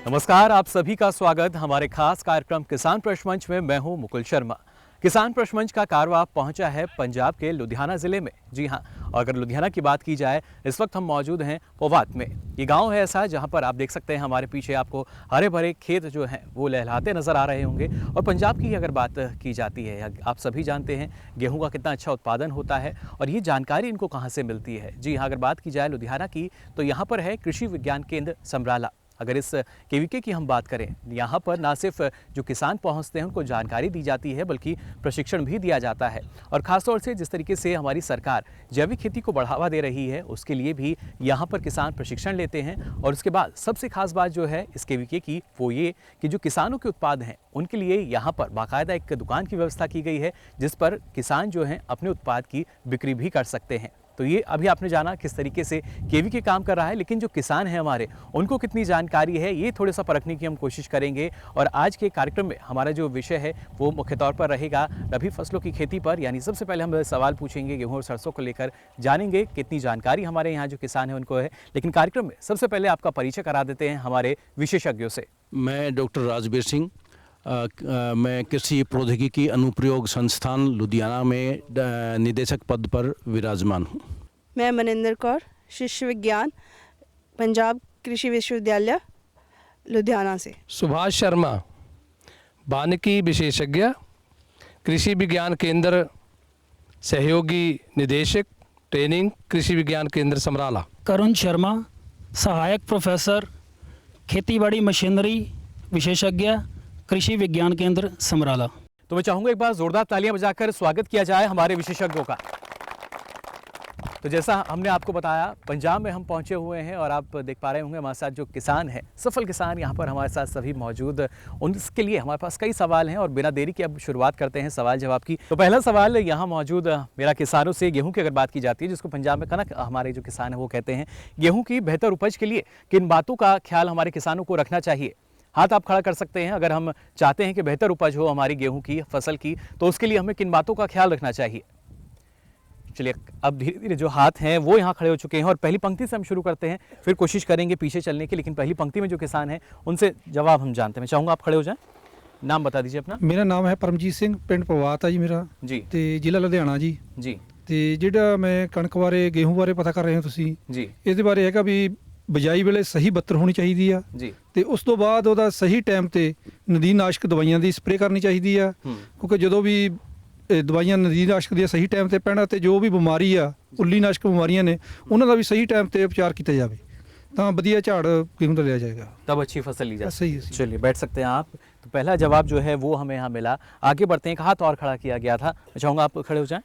नमस्कार, आप सभी का स्वागत हमारे खास कार्यक्रम किसान प्रश्न मंच में। मैं हूं मुकुल शर्मा। किसान प्रश्न मंच का कारवा पहुंचा है पंजाब के लुधियाना जिले में। जी हां, और अगर लुधियाना की बात की जाए, इस वक्त हम मौजूद हैं पोवात में। ये गांव है ऐसा जहां पर आप देख सकते हैं हमारे पीछे आपको हरे भरे खेत जो हैं वो लहलहाते नजर आ रहे होंगे। और पंजाब की अगर बात की जाती है, आप सभी जानते हैं गेहूं का कितना अच्छा उत्पादन होता है और ये जानकारी इनको कहाँ से मिलती है। जी हाँ, अगर बात की जाए लुधियाना की तो यहाँ पर है कृषि विज्ञान केंद्र समराला। अगर इस केवीके की हम बात करें, यहाँ पर ना सिर्फ जो किसान पहुँचते हैं उनको जानकारी दी जाती है, बल्कि प्रशिक्षण भी दिया जाता है। और ख़ासतौर से जिस तरीके से हमारी सरकार जैविक खेती को बढ़ावा दे रही है, उसके लिए भी यहाँ पर किसान प्रशिक्षण लेते हैं। और उसके बाद सबसे खास बात जो है इस केवीके की वो ये कि जो किसानों के उत्पाद हैं उनके लिए यहाँ पर बाकायदा एक दुकान की व्यवस्था की गई है, जिस पर किसान जो हैं अपने उत्पाद की बिक्री भी कर सकते हैं। तो ये अभी आपने जाना किस तरीके से केवीके काम कर रहा है, लेकिन जो किसान हैं हमारे, उनको कितनी जानकारी है ये थोड़ा सा परखने की हम कोशिश करेंगे। और आज के कार्यक्रम में हमारा जो विषय है वो मुख्य तौर पर रहेगा रबी फसलों की खेती पर। यानी सबसे पहले हम सवाल पूछेंगे गेहूं और सरसों को लेकर, जानेंगे कितनी जानकारी हमारे यहाँ जो किसान है उनको है। लेकिन कार्यक्रम में सबसे पहले आपका परिचय करा देते हैं हमारे विशेषज्ञों से। मैं डॉक्टर राजबीर सिंह, मैं कृषि प्रौद्योगिकी अनुप्रयोग संस्थान लुधियाना में निदेशक पद पर विराजमान हूँ। मैं मनिंदर कौर, शिष्य विज्ञान, पंजाब कृषि विश्वविद्यालय लुधियाना से। सुभाष शर्मा, वानिकी विशेषज्ञ, कृषि विज्ञान केंद्र सहयोगी निदेशक, ट्रेनिंग कृषि विज्ञान केंद्र समराला। करुण शर्मा, सहायक प्रोफेसर, खेतीबाड़ी मशीनरी विशेषज्ञ, कृषि विज्ञान केंद्र समराला। तो मैं चाहूँगा एक बार जोरदार तालियां बजाकर स्वागत किया जाए हमारे विशेषज्ञों का। तो जैसा हमने आपको बताया, पंजाब में हम पहुंचे हुए हैं और आप देख पा रहे होंगे हमारे साथ जो किसान हैं, सफल किसान यहाँ पर हमारे साथ सभी मौजूद। उनके लिए हमारे पास कई सवाल हैं और बिना देरी के अब शुरुआत करते हैं सवाल जवाब की। तो पहला सवाल यहाँ मौजूद मेरा किसानों से गेहूँ की अगर बात की जाती है, जिसको पंजाब में कनक हमारे जो किसान हैं वो कहते हैं, गेहूँ की बेहतर उपज के लिए किन बातों का ख्याल हमारे किसानों को रखना चाहिए? हाथ आप खड़ा कर सकते हैं। अगर हम चाहते हैं कि बेहतर उपज हो हमारी गेहूं की फसल की, तो उसके लिए हमें किन बातों का ख्याल रखना चाहिए? चलिए, अब धीरे धीरे जो हाथ हैं वो यहाँ खड़े हो चुके हैं और पहली पंक्ति से हम शुरू करते हैं, फिर कोशिश करेंगे पीछे चलने की। लेकिन पहली पंक्ति में जो किसान हैं उनसे जवाब हम जानते हैं। मैं चाहूँगा आप खड़े हो जाएं। नाम बता दीजिए अपना। मेरा नाम है परमजीत ਸਿੰਘ, ਪਿੰਡ ਪਵਾਤ ਆ ਜੀ ਮੇਰਾ जी ਤੇ ਜ਼ਿਲ੍ਹਾ ਲੁਧਿਆਣਾ ਜੀ। जी ਤੇ ਜਿਹੜਾ ਮੈਂ ਕਣਕ ਬਾਰੇ ਗੇਹੂੰ ਬਾਰੇ ਪਤਾ ਕਰ ਰਹੇ ਹੋ ਤੁਸੀਂ, जी ਇਹਦੇ ਬਾਰੇ ਹੈਗਾ ਵੀ ਬਿਜਾਈ ਵੇਲੇ ਸਹੀ ਬੱਤਰ ਹੋਣੀ ਚਾਹੀਦੀ ਆ जी ਤੇ ਉਸ ਤੋਂ ਬਾਅਦ ਉਹਦਾ ਸਹੀ ਟਾਈਮ ਤੇ ਨਦੀਨਨਾਸ਼ਕ ਦਵਾਈਆਂ ਦੀ ਸਪਰੇਅ ਕਰਨੀ ਚਾਹੀਦੀ ਆ, ਕਿਉਂਕਿ ਜਦੋਂ ਵੀ ਦਵਾਈਆਂ ਨਦੀਨਨਾਸ਼ਕ ਦੀਆਂ ਸਹੀ ਟਾਈਮ ਤੇ ਪੈਣਾ ਤੇ ਜੋ ਵੀ ਬਿਮਾਰੀ ਆ, ਉੱਲੀਨਾਸ਼ਕ ਬਿਮਾਰੀਆਂ ਨੇ, ਉਹਨਾਂ ਦਾ ਵੀ ਸਹੀ ਟਾਈਮ ਤੇ ਉਪਚਾਰ ਕੀਤਾ ਜਾਵੇ ਤਾਂ ਵਧੀਆ ਝਾੜ गेहूं ਦਾ ਲਿਆ ਜਾਏਗਾ, तब अच्छी फसल ली जा सही है। चलिए, बैठ सकते हैं आप। तो पहला जवाब जो है वो हमें यहाँ मिला। आगे बढ़ते हैं, एक हाथ और खड़ा किया गया था। मैं चाहूँगा आप खड़े हो जाएं।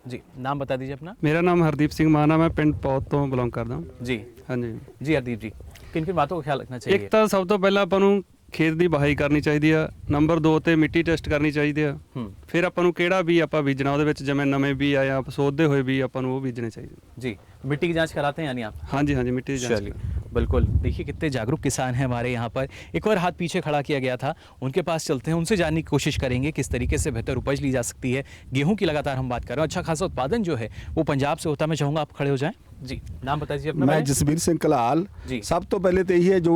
जी, नाम बता दीजिए अपना। ਮੇਰਾ ਨਾਮ ਹਰਦੀਪ ਸਿੰਘ ਮਾਨ ਆ, ਮੈਂ ਪਿੰਡ ਪੌਤ ਤੋਂ ਬਿਲੋਂਗ ਕਰਦਾ ਹਾਂ। जी ਹਾਂਜੀ, जी हरदीप जी, किन किन बातों का ख्याल रखना चाहिए? ਇੱਕ ਤਾਂ ਸਭ ਤੋਂ ਪਹਿਲਾਂ ਆਪਾਂ ਨੂੰ ਖੇਤ ਦੀ ਵਹਾਈ ਕਰਨੀ ਚਾਹੀਦੀ ਆ। ਨੰਬਰ 2 ਤੇ ਮਿੱਟੀ ਟੈਸਟ ਕਰਨੀ ਚਾਹੀਦੀ ਆ। ਫਿਰ ਆਪਾਂ ਨੂੰ ਕਿਹੜਾ ਵੀ ਆਪਾਂ ਬੀਜਣਾ, ਉਹਦੇ ਵਿੱਚ ਜਿਵੇਂ ਨਵੇਂ ਵੀ ਆ ਜਾਂ ਸੋਧਦੇ ਹੋਏ ਵੀ ਆਪਾਂ ਨੂੰ ਉਹ ਬੀਜਣੇ ਚਾਹੀਦੇ। जी, मिट्टी की जांच कराते हैं यानी आप? ਹਾਂਜੀ ਹਾਂਜੀ, ਮਿੱਟੀ ਦੀ ਜਾਂਚ। चलिए, बिल्कुल। देखिए कितने जागरूक किसान हैं हमारे यहाँ पर। एक और हाथ पीछे खड़ा किया गया था, उनके पास चलते हैं, उनसे जानने की कोशिश करेंगे किस तरीके से बेहतर उपज ली जा सकती है। गेहूं की लगातार हम बात कर रहे हैं, अच्छा खासा उत्पादन जो है वो पंजाब से होता है। मैं चाहूँगा आप खड़े हो जाएं। जी, नाम बता दीजिए अपना। मैं जसबीर सिंह कलाल। जी। सब तो पहले तो यही है जो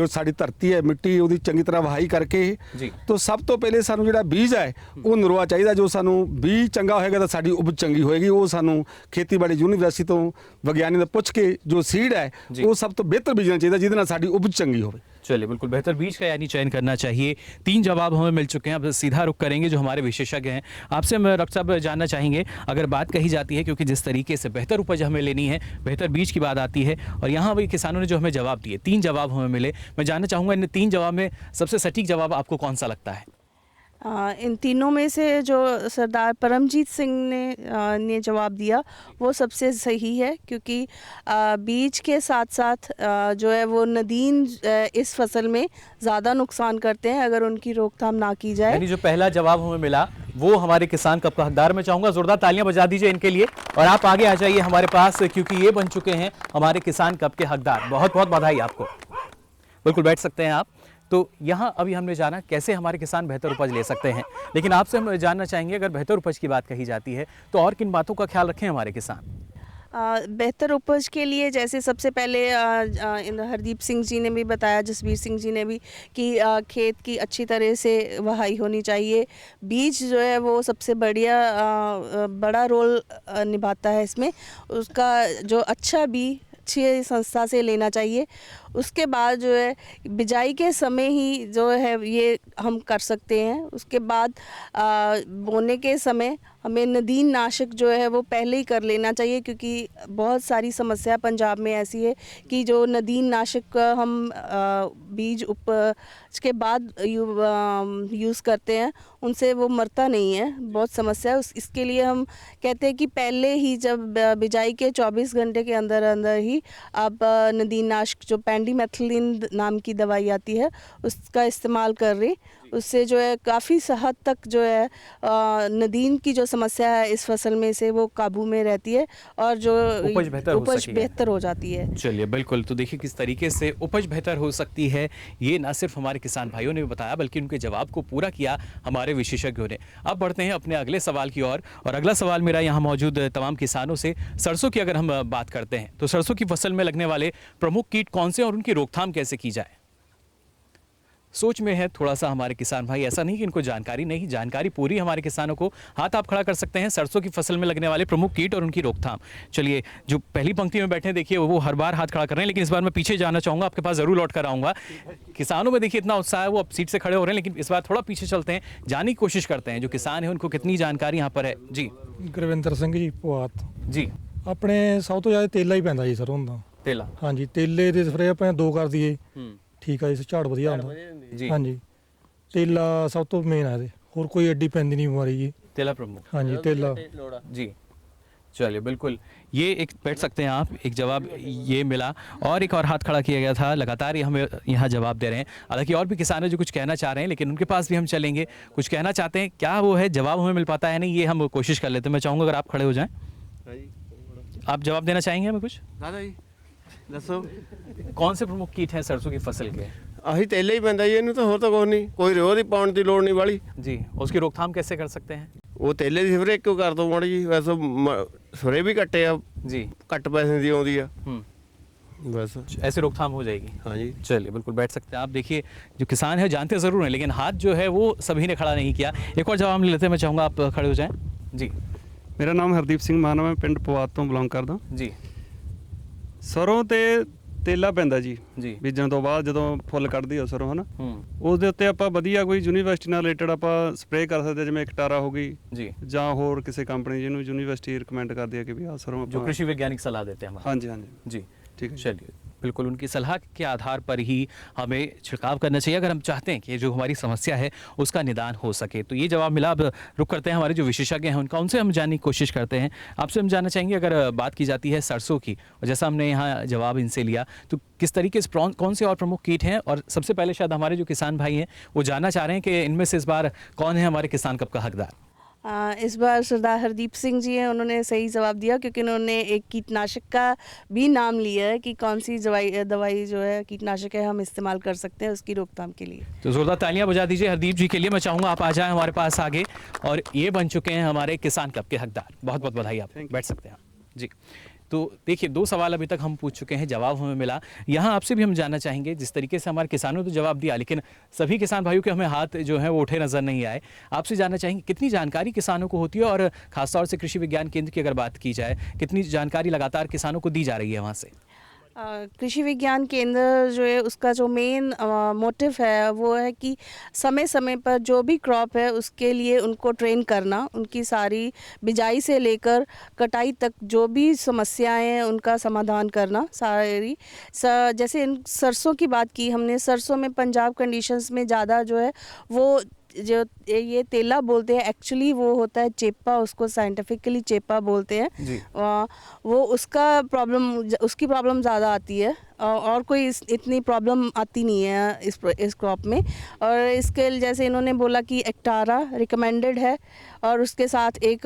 साड़ी धरती है, मिट्टी ਉਹਦੀ ਚੰਗੀ ਤਰ੍ਹਾਂ ਵਹਾਈ ਕਰਕੇ जी तो ਸਭ ਤੋਂ ਪਹਿਲੇ ਸਾਨੂੰ ਜਿਹੜਾ ਬੀਜ ਹੈ ਉਹ ਨਰਵਾ ਚਾਹੀਦਾ। ਜੋ ਸਾਨੂੰ ਬੀਜ ਚੰਗਾ ਹੋਏਗਾ ਤਾਂ ਸਾਡੀ ਉਪਜ ਚੰਗੀ ਹੋਏਗੀ। ਉਹ ਸਾਨੂੰ ਖੇਤੀਬਾੜੀ ਯੂਨੀਵਰਸਿਟੀ ਤੋਂ ਵਿਗਿਆਨੀ ਤੋਂ ਪੁੱਛ ਕੇ ਜੋ ਸੀਡ ਹੈ जी। ਉਹ ਸਭ ਤੋਂ ਬਿਹਤਰ ਬੀਜਣਾ ਚਾਹੀਦਾ, ਜਿਹਦੇ ਨਾਲ ਸਾਡੀ ਉਪਜ ਚੰਗੀ ਹੋਵੇ। चलिए, बिल्कुल बेहतर बीज का यानी चयन करना चाहिए। 3 जवाब हमें मिल चुके हैं। अब सीधा रुख करेंगे जो हमारे विशेषज्ञ हैं आपसे। हम डॉक्टर साहब जानना चाहेंगे, अगर बात कही जाती है, क्योंकि जिस तरीके से बेहतर उपज हमें लेनी है, बेहतर बीज की बात आती है, और यहाँ वही किसानों ने जो हमें जवाब दिए, 3 जवाब हमें मिले। मैं जानना चाहूँगा इन 3 जवाब में सबसे सटीक जवाब आपको कौन सा लगता है? इन तीनों में से जो सरदार परमजीत सिंह ने जवाब दिया वो सबसे सही है, क्योंकि बीज के साथ साथ जो है वो नदीन इस फसल में ज़्यादा नुकसान करते हैं अगर उनकी रोकथाम ना की जाए। यानी जो पहला जवाब हमें मिला वो हमारे किसान कप का हकदार। मैं चाहूँगा जोरदार तालियां बजा दीजिए इनके लिए, और आप आगे आ जाइए हमारे पास, क्योंकि ये बन चुके हैं हमारे किसान कप के हकदार। बहुत बहुत बधाई आपको। बिल्कुल बैठ सकते हैं आप। तो यहाँ अभी हमने जाना कैसे हमारे किसान बेहतर उपज ले सकते हैं, लेकिन आपसे हम जानना चाहेंगे, अगर बेहतर उपज की बात कही जाती है तो और किन बातों का ख्याल रखें हमारे किसान? बेहतर उपज के लिए जैसे सबसे पहले हरदीप सिंह जी ने भी बताया, जसबीर सिंह जी ने भी, कि खेत की अच्छी तरह से वहाई होनी चाहिए। बीज जो है वो सबसे बड़ा रोल निभाता है इसमें। उसका जो अच्छा बीज अच्छी संस्था से लेना चाहिए। उसके बाद जो है बिजाई के समय ही जो है ये हम कर सकते हैं। उसके बाद बोने के समय हमें नदीन नाशक जो है वो पहले ही कर लेना चाहिए, क्योंकि बहुत सारी समस्या पंजाब में ऐसी है कि जो नदीन नाशक हम बीज उपज के बाद यूज़ करते हैं उनसे वो मरता नहीं है, बहुत समस्या है। इसके लिए हम कहते हैं कि पहले ही जब बिजाई के 24 घंटे के अंदर अंदर ही आप नदीन नाशक जो पेंडिमेथिलिन नाम की दवाई आती है उसका इस्तेमाल कर रही, उससे जो है काफ़ी हद तक जो है नदीन की जो समस्या है इस फसल में से वो काबू में रहती है और जो उपज बेहतर हो जाती है। चलिए बिल्कुल, तो देखिए किस तरीके से उपज बेहतर हो सकती है, ये ना सिर्फ हमारे किसान भाइयों ने भी बताया बल्कि उनके जवाब को पूरा किया हमारे विशेषज्ञों ने। अब बढ़ते हैं अपने अगले सवाल की ओर, और अगला सवाल मेरा यहाँ मौजूद तमाम किसानों से। सरसों की अगर हम बात करते हैं तो सरसों की फसल में लगने वाले प्रमुख कीट कौन से और उनकी रोकथाम कैसे की जाए? सोच में है थोड़ा सा हमारे किसान भाई, ऐसा नहीं कि इनको जानकारी नहीं, जानकारी पूरी हमारे किसानों को। हाथ आप खड़ा कर सकते हैं, सरसों की फसल में लगने वाले प्रमुख कीट और उनकी रोकथाम। चलिए, जो पहली पंक्ति में बैठे हैं देखिए वो हर बार हाथ खड़ा कर रहे हैं, लेकिन इस बार मैं पीछे जाना चाहूँगा, आपके पास जरूर लौट कर आऊँगा। किसानों में देखिए इतना उत्साह है, वो अब सीट से खड़े हो रहे हैं, लेकिन इस बार थोड़ा पीछे चलते हैं, जानने की कोशिश करते हैं जो किसान है उनको कितनी जानकारी यहाँ पर है। जी ਗੁਰਵਿੰਦਰ ਸਿੰਘ ਜੀ ਪੁਆਤ। जी ਆਪਣੇ ਸਭ ਤੋਂ ਜ਼ਿਆਦਾ ਤੇਲਾ ਹੀ ਪੈਂਦਾ ਜੀ ਸਰੋਂ ਦਾ। तेला ਹਾਂਜੀ, ਤੇਲੇ ਦੇ ਸਪਰੇਅ ਆਪਾਂ 2 ਕਰ ਦਈਏ, ਠੀਕ ਆ ਜੀ, ਝਾੜ ਵਧੀਆ ਹੁੰਦਾ जी ਹਾਂਜੀ। ਤੇਲਾ ਸਭ ਤੋਂ ਮੇਨ ਹੈ ਇਹਦੇ, ਹੋਰ ਕੋਈ ਐਡੀ ਪੈਂਦੀ ਨਹੀਂ ਬਿਮਾਰੀ ਜੀ। तेला प्रमुख ਹਾਂਜੀ ਤੇਲਾ। जी चलिए बिल्कुल, ये एक बैठ सकते हैं आप, एक जवाब ये मिला। और एक और हाथ खड़ा किया गया था, लगातार ये हमें यहाँ जवाब दे रहे हैं। हालांकि और भी किसान हैं जो कुछ कहना चाह रहे हैं, लेकिन उनके पास भी हम चलेंगे, कुछ कहना चाहते हैं, क्या वो है जवाब हमें मिल पाता है नहीं, ये हम कोशिश कर लेते हैं। मैं चाहूँगा अगर आप खड़े हो जाएं, आप जवाब देना चाहेंगे हमें कुछ? दादा जी दसो। कौन से प्रमुख कीट हैं सरसों की फसल के? ਆਹੀ ਤੇਲੇ ਹੀ ਪੈਂਦਾ ਜੀ, ਇਹਨੂੰ ਤਾਂ ਹੋਰ ਤਾਂ ਕੁਛ ਨਹੀਂ, ਕੋਈ ਰੋਹ ਦੀ ਪਾਉਣ ਦੀ ਲੋੜ ਨਹੀਂ ਵਾਲੀ। जी, उसकी रोकथाम कैसे कर सकते हैं? ਉਹ ਤੇਲੇ ਦੀ ਸਪਰੇ ਕਿਉਂ ਕਰ ਦੋ ਮਾੜੀ ਜੀ, ਵੈਸੇ ਸਪਰੇ ਵੀ ਘੱਟੇ ਆ, जी ਘੱਟ ਪੈਸੇ ਦੀ ਆਉਂਦੀ ਆ बस। ऐसे रोकथाम हो जाएगी। हाँ जी चलिए बिल्कुल बैठ सकते हैं आप। देखिए जो किसान है जानते ज़रूर हैं, लेकिन हाथ जो है वो सभी ने खड़ा नहीं किया। एक और जवाब ले लेते हैं, मैं चाहूँगा आप खड़े हो जाएं। जी ਮੇਰਾ ਨਾਮ ਹਰਦੀਪ ਸਿੰਘ ਮਾਨ ਹੈ, ਮੈਂ ਪਿੰਡ ਪਵਾਤ ਤੋਂ ਬਿਲੋਂਗ ਕਰਦਾ। जी ਸਰੋਂ ਤੇ ਤੇਲਾ ਪੈਂਦਾ ਜੀ जी ਬੀਜਣ ਤੋਂ ਬਾਅਦ ਜਦੋਂ ਫੁੱਲ ਕੱਢਦੀ ਆ ਸਰੋਂ, ਹਨਾ, हम्म ਉਸ ਦੇ ਉੱਤੇ ਆਪਾਂ ਵਧੀਆ ਕੋਈ ਯੂਨੀਵਰਸਿਟੀ ਨਾਲ ਰਿਲੇਟਡ ਆਪਾਂ ਸਪਰੇਅ ਕਰ ਸਕਦੇ ਹਾਂ, ਜਿਵੇਂ ਕਟਾਰਾ ਹੋ ਗਈ जी ਜਾਂ ਹੋਰ ਕਿਸੇ ਕੰਪਨੀ ਜਿਹਨੂੰ ਯੂਨੀਵਰਸਿਟੀ ਰਿਕਮੈਂਡ ਕਰਦੀ ਹੈ ਕਿ ਵੀ ਆ ਸਰੋਂ जो ਆਪਾਂ। कृषि वैज्ञानिक सलाह देते हैं हमारे। ਹਾਂਜੀ ਹਾਂਜੀ जी ठीक है। चलिए बिल्कुल, उनकी सलाह के आधार पर ही हमें छिड़काव करना चाहिए अगर हम चाहते हैं कि जो हमारी समस्या है उसका निदान हो सके। तो ये जवाब मिला। अब रुक करते हैं हमारे जो विशेषज्ञ हैं उनका, उनसे हम जानने की कोशिश करते हैं। आपसे हम जानना चाहेंगे, अगर बात की जाती है सरसों की, और जैसा हमने यहाँ जवाब इनसे लिया, तो किस तरीके से कौन से और प्रमुख कीट हैं? और सबसे पहले शायद हमारे जो किसान भाई हैं वो जानना चाह रहे हैं कि इनमें से इस बार कौन है हमारे किसान कप का हकदार? इस बार सरदार हरदीप सिंह जी हैं, उन्होंने सही जवाब दिया, क्योंकि उन्होंने एक कीटनाशक का भी नाम लिया है कि कौन सी दवाई जो है कीटनाशक है हम इस्तेमाल कर सकते हैं उसकी रोकथाम के लिए। तो जोरदार तालियां बजा दीजिए हरदीप जी के लिए। मैं चाहूँगा आप आ जाएं हमारे पास आगे, और ये बन चुके हैं हमारे किसान क्लब के हकदार। बहुत बहुत बधाई, आप बैठ सकते हैं जी। तो देखिए 2 सवाल अभी तक हम पूछ चुके हैं, जवाब हमें मिला। यहाँ आपसे भी हम जानना चाहेंगे, जिस तरीके से हमारे किसानों ने तो जवाब दिया, लेकिन सभी किसान भाइयों के हमें हाथ जो है वो उठे नज़र नहीं आए। आपसे जानना चाहेंगे कितनी जानकारी किसानों को होती है, और ख़ासतौर से कृषि विज्ञान केंद्र की अगर बात की जाए, कितनी जानकारी लगातार किसानों को दी जा रही है वहाँ से? कृषि विज्ञान केंद्र जो है उसका जो मेन मोटिव है वो है कि समय समय पर जो भी क्रॉप है उसके लिए उनको ट्रेन करना, उनकी सारी बिजाई से लेकर कटाई तक जो भी समस्याएं हैं उनका समाधान करना सारी। जैसे इन सरसों की बात की हमने, सरसों में पंजाब कंडीशंस में ज़्यादा जो है वो जो ये तेला बोलते हैं, एक्चुअली वो होता है चेपा, उसको साइंटिफिकली चेपा बोलते हैं। वो उसकी प्रॉब्लम ज़्यादा आती है। और कोई इतनी प्रॉब्लम आती नहीं है इस क्रॉप में। और इसके जैसे इन्होंने बोला कि एक्टारा रिकमेंडेड है, और उसके साथ एक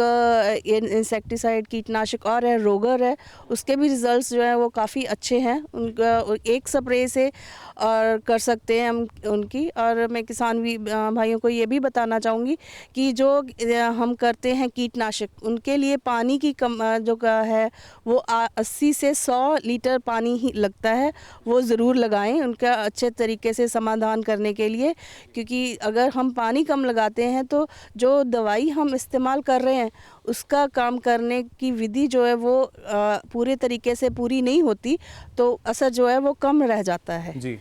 इंसेक्टिसाइड कीटनाशक और है, रोगर है, उसके भी रिजल्ट्स जो है वो काफ़ी अच्छे हैं। उनका एक स्प्रे से और कर सकते हैं हम उनकी। और मैं किसान भी भाइयों को ये भी बताना चाहूँगी कि जो हम करते हैं कीटनाशक, उनके लिए पानी की जो है वो 80 से 100 लीटर पानी ही लगता है, वो ज़रूर लगाएं उनका अच्छे तरीके से समाधान करने के लिए। क्योंकि अगर हम पानी कम लगाते हैं तो जो दवाई हम इस्तेमाल कर रहे हैं उसका काम करने की विधि जो है वो पूरे तरीके से पूरी नहीं होती, तो असर जो है वो कम रह जाता है जी।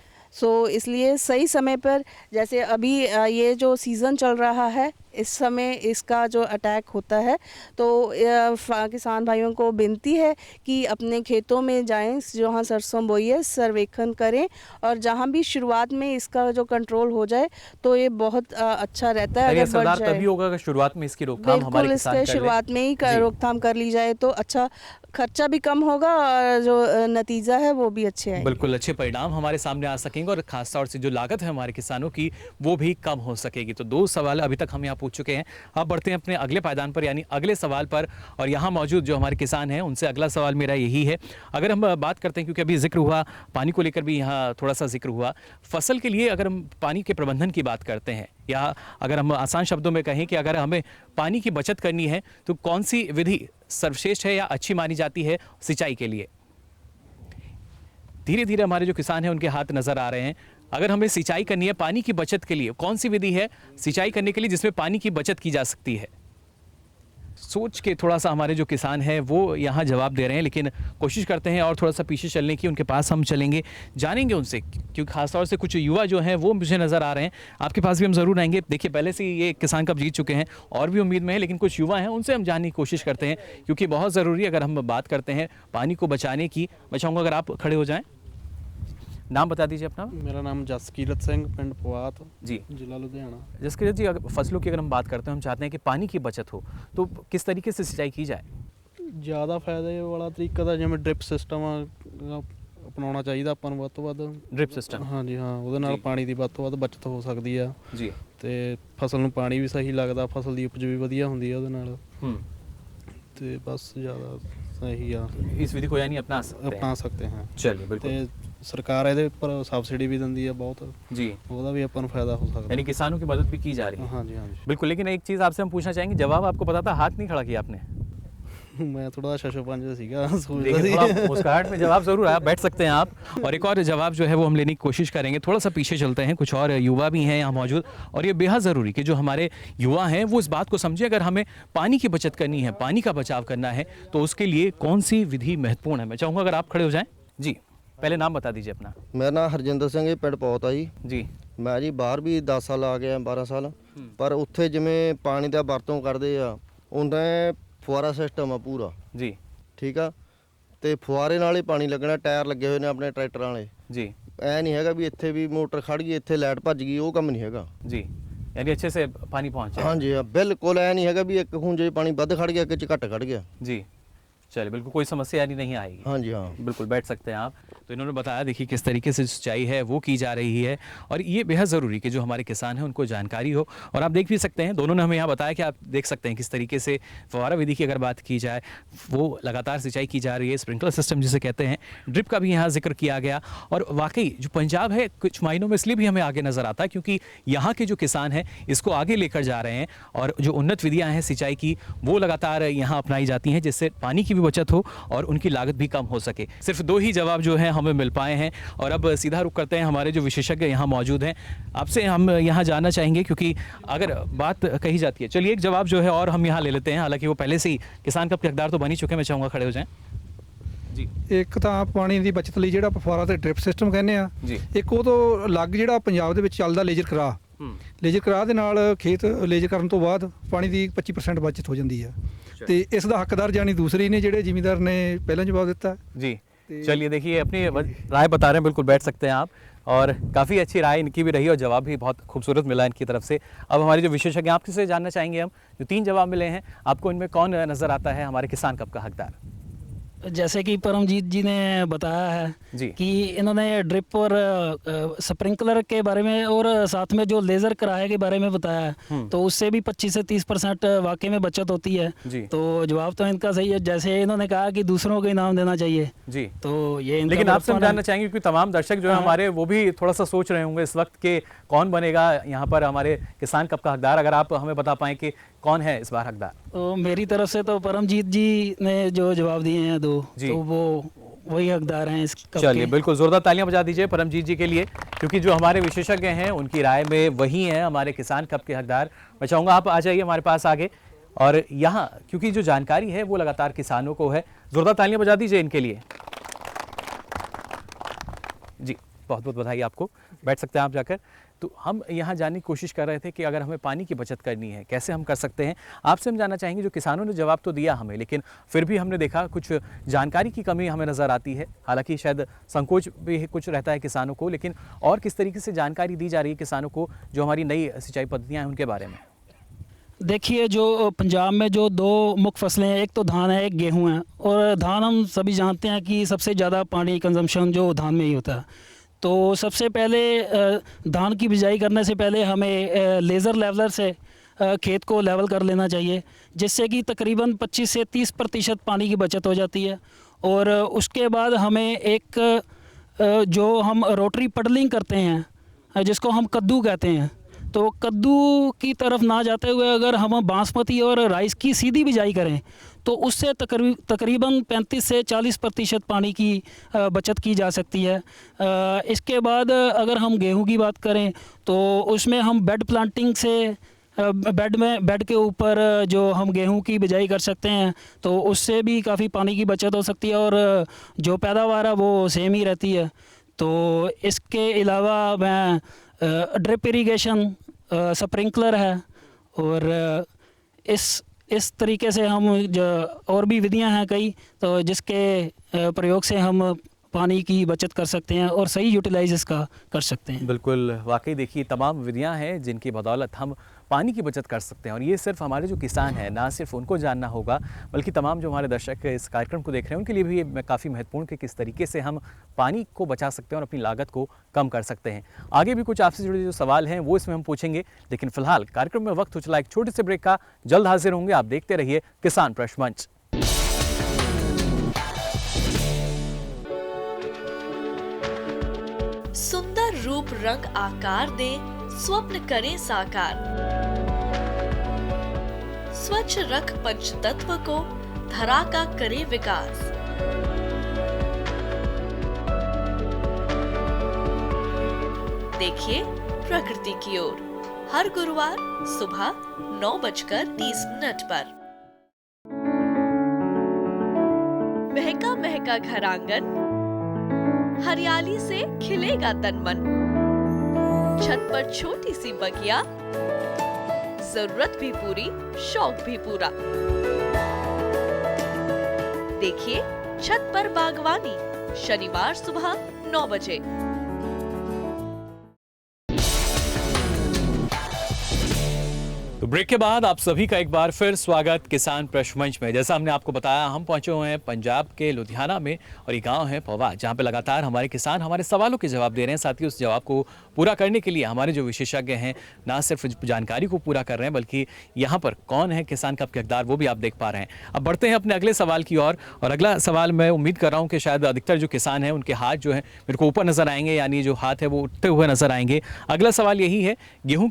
इसलिए सही समय पर, जैसे अभी ये जो सीज़न चल रहा है इस समय इसका जो अटैक होता है, तो किसान भाइयों को विनती है कि अपने खेतों में जाएं, जहाँ सरसों बोइए, सर्वेक्षण करें, और जहाँ भी शुरुआत में इसका जो कंट्रोल हो जाए तो ये बहुत अच्छा रहता है। अगर अगर बढ़ सरदार जाए तभी होगा अगर शुरुआत में इसकी रोकथाम हमारे बिल्कुल, किसान इसके कर लें। शुरुआत में ही जी। रोकथाम कर ली जाए तो अच्छा, खर्चा भी कम होगा और जो नतीजा है वो भी अच्छे आएंगे। बिल्कुल अच्छे परिणाम हमारे सामने आ सकेंगे और खास तौर से जो लागत है हमारे किसानों की वो भी कम हो सकेगी। तो 2 सवाल अभी तक हम यहाँ पूछ चुके हैं। अब बढ़ते हैं अपने अगले पायदान पर, यानी अगले सवाल पर। और यहाँ मौजूद जो हमारे किसान हैं उनसे अगला सवाल मेरा यही है। अगर हम बात करते हैं, क्योंकि अभी जिक्र हुआ पानी को लेकर भी, यहाँ थोड़ा सा जिक्र हुआ फसल के लिए, अगर हम पानी के प्रबंधन की बात करते हैं, या अगर हम आसान शब्दों में कहें कि अगर हमें पानी की बचत करनी है तो कौन सी विधि सर्वश्रेष्ठ है या अच्छी मानी जाती है सिंचाई के लिए? धीरे धीरे हमारे जो किसान हैं उनके हाथ नजर आ रहे हैं। अगर हमें सिंचाई करनी है पानी की बचत के लिए, कौन सी विधि है सिंचाई करने के लिए जिसमें पानी की बचत की जा सकती है? सोच के थोड़ा सा हमारे जो किसान हैं वो यहाँ जवाब दे रहे हैं, लेकिन कोशिश करते हैं और थोड़ा सा पीछे चलने की। उनके पास हम चलेंगे, जानेंगे उनसे, क्योंकि खासतौर से कुछ युवा जो हैं वो मुझे नज़र आ रहे हैं। आपके पास भी हम ज़रूर आएंगे। देखिए, पहले से ये किसान कप जीत चुके हैं और भी उम्मीद में है, लेकिन कुछ युवा हैं उनसे हम जानने की कोशिश करते हैं, क्योंकि बहुत ज़रूरी, अगर हम बात करते हैं पानी को बचाने की। मैं चाहूँगा अगर आप खड़े हो जाएँ, नाम बता दीजिए अपना। मेरा नाम जसकीरत सिंह, पिंड पवात, जी। जिला लुधियाना। जसकीरत जी, अगर फसलों की अगर हम बात करते हैं, हम चाहते हैं कि पानी की बचत हो, तो किस तरीके से सिंचाई की जाए? ਜ਼ਿਆਦਾ ਫਾਇਦੇ ਵਾਲਾ ਤਰੀਕਾ ਤਾਂ ਜਿਵੇਂ ਡ੍ਰਿਪ ਸਿਸਟਮ ਅਪਣਾਉਣਾ ਚਾਹੀਦਾ ਆਪਾਂ ਨੂੰ ਵੱਧ ਤੋਂ ਵੱਧ। Drip system. ਹਾਂਜੀ ਹਾਂ, ਉਹਦੇ ਨਾਲ ਜੀ। ਪਾਣੀ ਦੀ ਵੱਧ ਤੋਂ ਵੱਧ ਬਚਤ ਹੋ ਸਕਦੀ ਆ जी। ਤੇ ਫਸਲ ਨੂੰ ਪਾਣੀ ਵੀ ਸਹੀ ਲੱਗਦਾ, ਫਸਲ ਦੀ ਉਪਜ ਵੀ ਵਧੀਆ ਹੁੰਦੀ ਆ ਉਹਦੇ ਨਾਲ। ਤੇ ਬਸ ਜ਼ਿਆਦਾ ਸਹੀ ਆ, इस विधि को यानी अपना सकते हैं। ਅਪਣਾ ਸਕਦੇ ਹਾਂ। चलिए, बिल्कुल। ਤੇ ਸਰਕਾਰ ਇਹਦੇ ਉੱਪਰ ਸਬਸਿਡੀ ਵੀ ਦਿੰਦੀ ਆ ਬਹੁਤ, जी, ਉਹਦਾ ਵੀ ਆਪਾਂ ਨੂੰ ਫਾਇਦਾ ਹੋ ਸਕਦਾ। यानी किसानों की मदद भी की जा रही है। ਹਾਂਜੀ ਹਾਂਜੀ। बिल्कुल, लेकिन एक चीज़ आपसे हम पूछना चाहेंगे, जवाब आपको पता था, हाथ नहीं खड़ा किया आपने। मैं थोड़ा शशोपंज सीखा लेकिन थोड़ा मुस्कुराहट में जवाब जरूर आया। बैठ सकते हैं आप। और एक और जवाब जो है वो हम लेने की कोशिश करेंगे। थोड़ा सा पीछे चलते हैं, कुछ और युवा भी हैं यहाँ मौजूद, और ये बेहद ज़रूरी कि जो हमारे युवा हैं वो इस बात को समझे, अगर हमें पानी की बचत करनी है, पानी का बचाव करना है, तो उसके लिए कौन सी विधि महत्वपूर्ण है। मैं चाहूँगा अगर आप खड़े हो जाएँ। जी, पहले नाम बता दीजिए अपना। ਮੇਰਾ ਨਾਮ ਹਰਜਿੰਦਰ ਸਿੰਘ ਜੀ, ਪਿੰਡ ਪੌਤਾ ਜੀ। जी। ਮੈਂ ਜੀ ਬਾਹਰ ਵੀ 10 ਸਾਲ ਆ ਗਿਆ, 12 ਸਾਲ, ਪਰ ਉੱਥੇ ਜਿਵੇਂ ਪਾਣੀ ਦਾ ਵਰਤੋਂ ਕਰਦੇ ਆ, ਉਹਨਾਂ ਫੁਆਰਾ ਸਿਸਟਮ ਆ ਪੂਰਾ, जी। ਠੀਕ ਆ। ਤੇ ਫੁਆਰੇ ਨਾਲ ਹੀ ਪਾਣੀ ਲੱਗਣਾ, ਟਾਇਰ ਲੱਗੇ ਹੋਏ ਨੇ ਆਪਣੇ ਟਰੈਕਟਰਾਂ ਵਾਲੇ। जी। ਐ ਨਹੀਂ ਹੈਗਾ ਵੀ ਇੱਥੇ ਵੀ ਮੋਟਰ ਖੜ ਗਈ, ਇੱਥੇ ਲਾਈਟ ਭੱਜ ਗਈ, ਉਹ ਕੰਮ ਨਹੀਂ ਹੈਗਾ। जी, यानी अच्छे से पानी पहुँचे। ਹਾਂਜੀ ਹਾਂ, ਬਿਲਕੁਲ ਐ ਨਹੀਂ ਹੈਗਾ ਵੀ ਇੱਕ ਖੂੰਜੇ 'ਚ ਪਾਣੀ ਵੱਧ ਖੜ ਗਿਆ, ਇੱਕ 'ਚ ਘੱਟ ਖੜ ਗਿਆ। जी, चलिए, बिल्कुल कोई समस्या यानी नहीं आएगी। ਹਾਂਜੀ ਹਾਂ। बिल्कुल बैठ सकते हैं आप। तो इन्होंने बताया, देखिए किस तरीके से सिंचाई है वो की जा रही है, और ये बेहद ज़रूरी कि जो हमारे किसान हैं उनको जानकारी हो। और आप देख भी सकते हैं, दोनों ने हमें यहाँ बताया कि आप देख सकते हैं किस तरीके से फव्वारा विधि की अगर बात की जाए, वो लगातार सिंचाई की जा रही है, स्प्रिंकलर सिस्टम जिसे कहते हैं, ड्रिप का भी यहाँ जिक्र किया गया। और वाकई जो पंजाब है कुछ मायनों में इसलिए भी हमें आगे नज़र आता है क्योंकि यहाँ के जो किसान हैं इसको आगे लेकर जा रहे हैं, और जो उन्नत विधियाँ हैं सिंचाई की वो लगातार यहाँ अपनाई जाती हैं, जिससे पानी की भी बचत हो और उनकी लागत भी कम हो सके। सिर्फ 2 ही जवाब जो हैं हमें मिल पाए हैं, और अब सीधा रुख करते हैं, हमारे जो विशेषज्ञ यहाँ मौजूद हैं आपसे हम यहाँ जानना चाहेंगे, क्योंकि अगर बात कही जाती है, चलिए एक जवाब जो है और हम यहाँ ले लेते हैं, हालांकि वो पहले से ही किसान कप के हकदार तो बन ही चुके हैं। मैं चाहूँगा खड़े हो जाएं। जी। ਇੱਕ ਤਾਂ ਪਾਣੀ ਦੀ ਬਚਤ ਲਈ ਜਿਹੜਾ ਫੁਆਰਾ ਤੇ ਡ੍ਰਿਪ ਸਿਸਟਮ ਕਹਿੰਦੇ ਆ, ਜੀ। ਇੱਕ ਉਹ ਤੋਂ ਅਲੱਗ ਜਿਹੜਾ ਪੰਜਾਬ ਦੇ ਵਿੱਚ ਚੱਲਦਾ ਲੇਜ਼ਰ ਕਰਾ। ਲੇਜ਼ਰ ਕਰਾ ਦੇ ਨਾਲ ਖੇਤ ਲੇਜ਼ਰ ਕਰਨ ਤੋਂ ਬਾਅਦ ਪਾਣੀ ਦੀ 25% ਬਚਤ ਹੋ ਜਾਂਦੀ ਆ, ਤੇ ਇਸ ਦਾ ਹੱਕਦਾਰ ਜਾਨੀ ਦੂਸਰੇ ਨੇ ਜਿਹੜੇ ਜ਼ਿਮੀਂਦਾਰ ਨੇ ਪਹਿਲਾਂ ਜਵਾਬ ਦਿੱਤਾ। जी, चलिए देखिए अपनी राय बता रहे हैं, बिल्कुल बैठ सकते हैं आप, और काफ़ी अच्छी राय इनकी भी रही और जवाब भी बहुत खूबसूरत मिला इनकी तरफ से। अब हमारे जो विशेषज्ञ आपसे से जानना चाहेंगे हम, जो 3 जवाब मिले हैं, आपको इनमें कौन नज़र आता है हमारे किसान कप का हकदार? जैसे कि परमजीत जी ने बताया है जी। कि इन्होंने ड्रिप और स्प्रिंकलर के बारे में और साथ में जो लेज़र किराए के बारे में बताया है, तो उससे भी 25 से 30% वाकई में बचत होती है। जी। तो जवाब तो इनका सही है। जैसे इन्होंने कहा कि दूसरों को इनाम देना चाहिए, जी। तो ये इनका लेकिन आपसे हम बड़प्पन है। जानना चाहेंगे क्योंकि तमाम दर्शक जो है हमारे वो भी थोड़ा सा सोच रहे होंगे इस वक्त कि कौन बनेगा यहाँ पर हमारे किसान कप का हकदार। अगर आप हमें बता पाएं कि कौन है इस बार हकदार। तो मेरी तरफ से तो परमजीत जी ने जो जवाब दिए हैं दो, जी। तो वो वही हकदार हैं इस कप चलिए के। बिल्कुल जोरदार तालियां बजा दीजिए परमजीत जी के लिए, क्योंकि जो हमारे विशेषज्ञ हैं उनकी राय में वही हैं हमारे किसान कप के हकदार। मैं चाहूँगा आप आ जाइए हमारे पास आगे, और यहाँ क्योंकि जो जानकारी है वो लगातार किसानों को है। जोरदार तालियां बजा दीजिए इनके लिए। जी बहुत बहुत बधाई आपको, बैठ सकते हैं आप जाकर। तो हम यहाँ जानने की कोशिश कर रहे थे कि अगर हमें पानी की बचत करनी है कैसे हम कर सकते हैं। आपसे हम जानना चाहेंगे, जो किसानों ने जवाब तो दिया हमें, लेकिन फिर भी हमने देखा कुछ जानकारी की कमी हमें नज़र आती है। हालांकि शायद संकोच भी कुछ रहता है किसानों को, लेकिन और किस तरीके से जानकारी दी जा रही है किसानों को जो हमारी नई सिंचाई पद्धतियाँ हैं उनके बारे में। देखिए, जो पंजाब में जो दो मुख्य फसलें हैं, एक तो धान है, एक गेहूं है। और धान हम सभी जानते हैं कि सबसे ज़्यादा पानी कंजम्पशन जो धान में ही होता है। तो सबसे पहले धान की बिजाई करने से पहले हमें लेज़र लेवलर से खेत को लेवल कर लेना चाहिए, जिससे कि तकरीबन 25 से 30% पानी की बचत हो जाती है। और उसके बाद हमें एक जो हम रोटरी पडलिंग करते हैं, जिसको हम कद्दू कहते हैं, तो कद्दू की तरफ ना जाते हुए अगर हम बासमती और राइस की सीधी बिजाई करें तो उससे तकरीबन 35 से 40% पानी की बचत की जा सकती है। इसके बाद अगर हम गेहूं की बात करें तो उसमें हम बेड प्लांटिंग से बेड के ऊपर जो हम गेहूं की बिजाई कर सकते हैं, तो उससे भी काफ़ी पानी की बचत हो सकती है और जो पैदावार है वो सेम ही रहती है। तो इसके अलावा मैं ड्रिप इरिगेशन, स्प्रिंकलर है, और इस तरीके से हम जो और भी विधियां हैं कई, तो जिसके प्रयोग से हम पानी की बचत कर सकते हैं और सही यूटिलाइज इसका कर सकते हैं। बिल्कुल, वाकई देखिए तमाम विधियां हैं जिनकी बदौलत हम पानी की बचत कर सकते हैं। और ये सिर्फ हमारे जो किसान हैं, ना सिर्फ उनको जानना होगा, बल्कि तमाम जो हमारे दर्शक इस कार्यक्रम को देख रहे हैं उनके लिए भी ये काफ़ी महत्वपूर्ण कि किस तरीके से हम पानी को बचा सकते हैं और अपनी लागत को कम कर सकते हैं। आगे भी कुछ आपसे जुड़े जो सवाल हैं वो इसमें हम पूछेंगे, लेकिन फिलहाल कार्यक्रम में वक्त हो चला एक छोटे से ब्रेक का। जल्द हाजिर होंगे, आप देखते रहिए किसान प्रश्न मंच। सुंदर रूप रंग आकार दे, स्वप्न करें साकार। स्वच्छ रख पंचतत्व को, धरा का करे विकास। देखिए प्रकृति की ओर, हर गुरुवार सुबह 9:30 पर। महका महका घर आंगन, हरियाली से खिलेगा तन मन। छत पर छोटी सी बगिया, जरूरत भी पूरी, शौक भी पूरा। देखिए छत पर बागवानी, शनिवार सुबह 9 बजे। तो ब्रेक के बाद आप सभी का एक बार फिर स्वागत किसान प्रश्न मंच में। जैसा हमने आपको बताया, हम पहुंचे हुए हैं पंजाब के लुधियाना में, और ये गांव है पवा, जहां पे लगातार हमारे किसान हमारे सवालों के जवाब दे रहे हैं। साथ ही उस जवाब को पूरा करने के लिए हमारे जो विशेषज्ञ हैं ना सिर्फ जानकारी को पूरा कर रहे हैं, बल्कि यहाँ पर कौन है किसान कप के हकदार वो भी आप देख पा रहे हैं। अब बढ़ते हैं अपने अगले सवाल की ओर, और अगला सवाल मैं उम्मीद कर रहा हूँ कि शायद अधिकतर जो किसान हैं उनके हाथ जो है मेरे को ऊपर नजर आएंगे, यानी जो हाथ है वो उठते हुए नजर आएंगे। अगला सवाल यही है,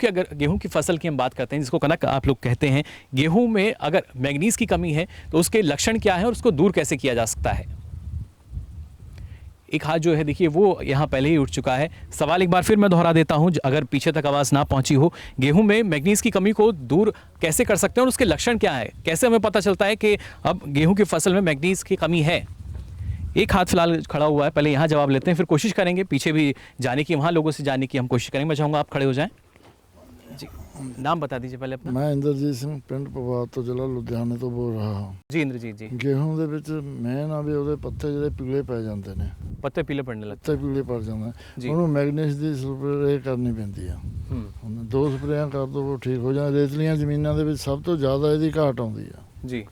अगर गेहूँ की फसल की हम बात करते हैं, जिसको कनक आप लोग कहते हैं, गेहूं में अगर मैग्नीज की कमी है तो उसके लक्षण क्या है और उसको दूर कैसे किया जा सकता है। एक हाथ जो है देखिए वो यहाँ पहले ही उठ चुका है। सवाल एक बार फिर मैं दोहरा देता हूँ, अगर पीछे तक आवाज़ ना पहुंची हो। गेहूं में मैग्नीज की कमी को दूर कैसे कर सकते हैं और उसके लक्षण क्या है, कैसे हमें पता चलता है कि अब गेहूं की फसल में मैग्नीज की कमी है। एक हाथ फिलहाल खड़ा हुआ है, पहले यहाँ जवाब लेते हैं, फिर कोशिश करेंगे पीछे भी जाने की, वहाँ लोगों से जानने की हम कोशिश करेंगे। मैं चाहूँगा आप खड़े हो जाएँ जी। नाम बता दीजिए पहले अपना। मैं इंद्रजीत सिंह पिंड पवार तो ਜ਼ਿਲ੍ਹਾ ਲੁਧਿਆਣੇ ਤੋਂ ਬੋਲ ਰਹਾ ਹਾਂ जी इंद्रजीत जी। गेहूं ਦੇ ਵਿੱਚ ਮੇਨ ਆ ਵੀ ਉਹਦੇ ਪੱਤੇ ਜਿਹੜੇ ਪੀਲੇ ਪੈ ਜਾਂਦੇ ਨੇ, पत्ते पीले पड़ने लगते ਪੱਤੇ ਪੀਲੇ ਪੜ ਜਾਂਦੇ ਜੀ। ਉਹਨੂੰ ਮੈਗਨੀਸ ਦੀ ਸਪਰੇਅ ਕਰਨੀ ਪੈਂਦੀ ਆ। ਹੁਣ 2 ਸਪਰੇਆਂ ਕਰ ਦੋ ਉਹ ਠੀਕ ਹੋ ਜਾਂਦਾ। ਰੇਤਲੀਆਂ ਜ਼ਮੀਨਾਂ ਦੇ ਵਿੱਚ ਸਭ ਤੋਂ ਜ਼ਿਆਦਾ ਇਹਦੀ ਘਾਟ ਆਉਂਦੀ ਆ जी।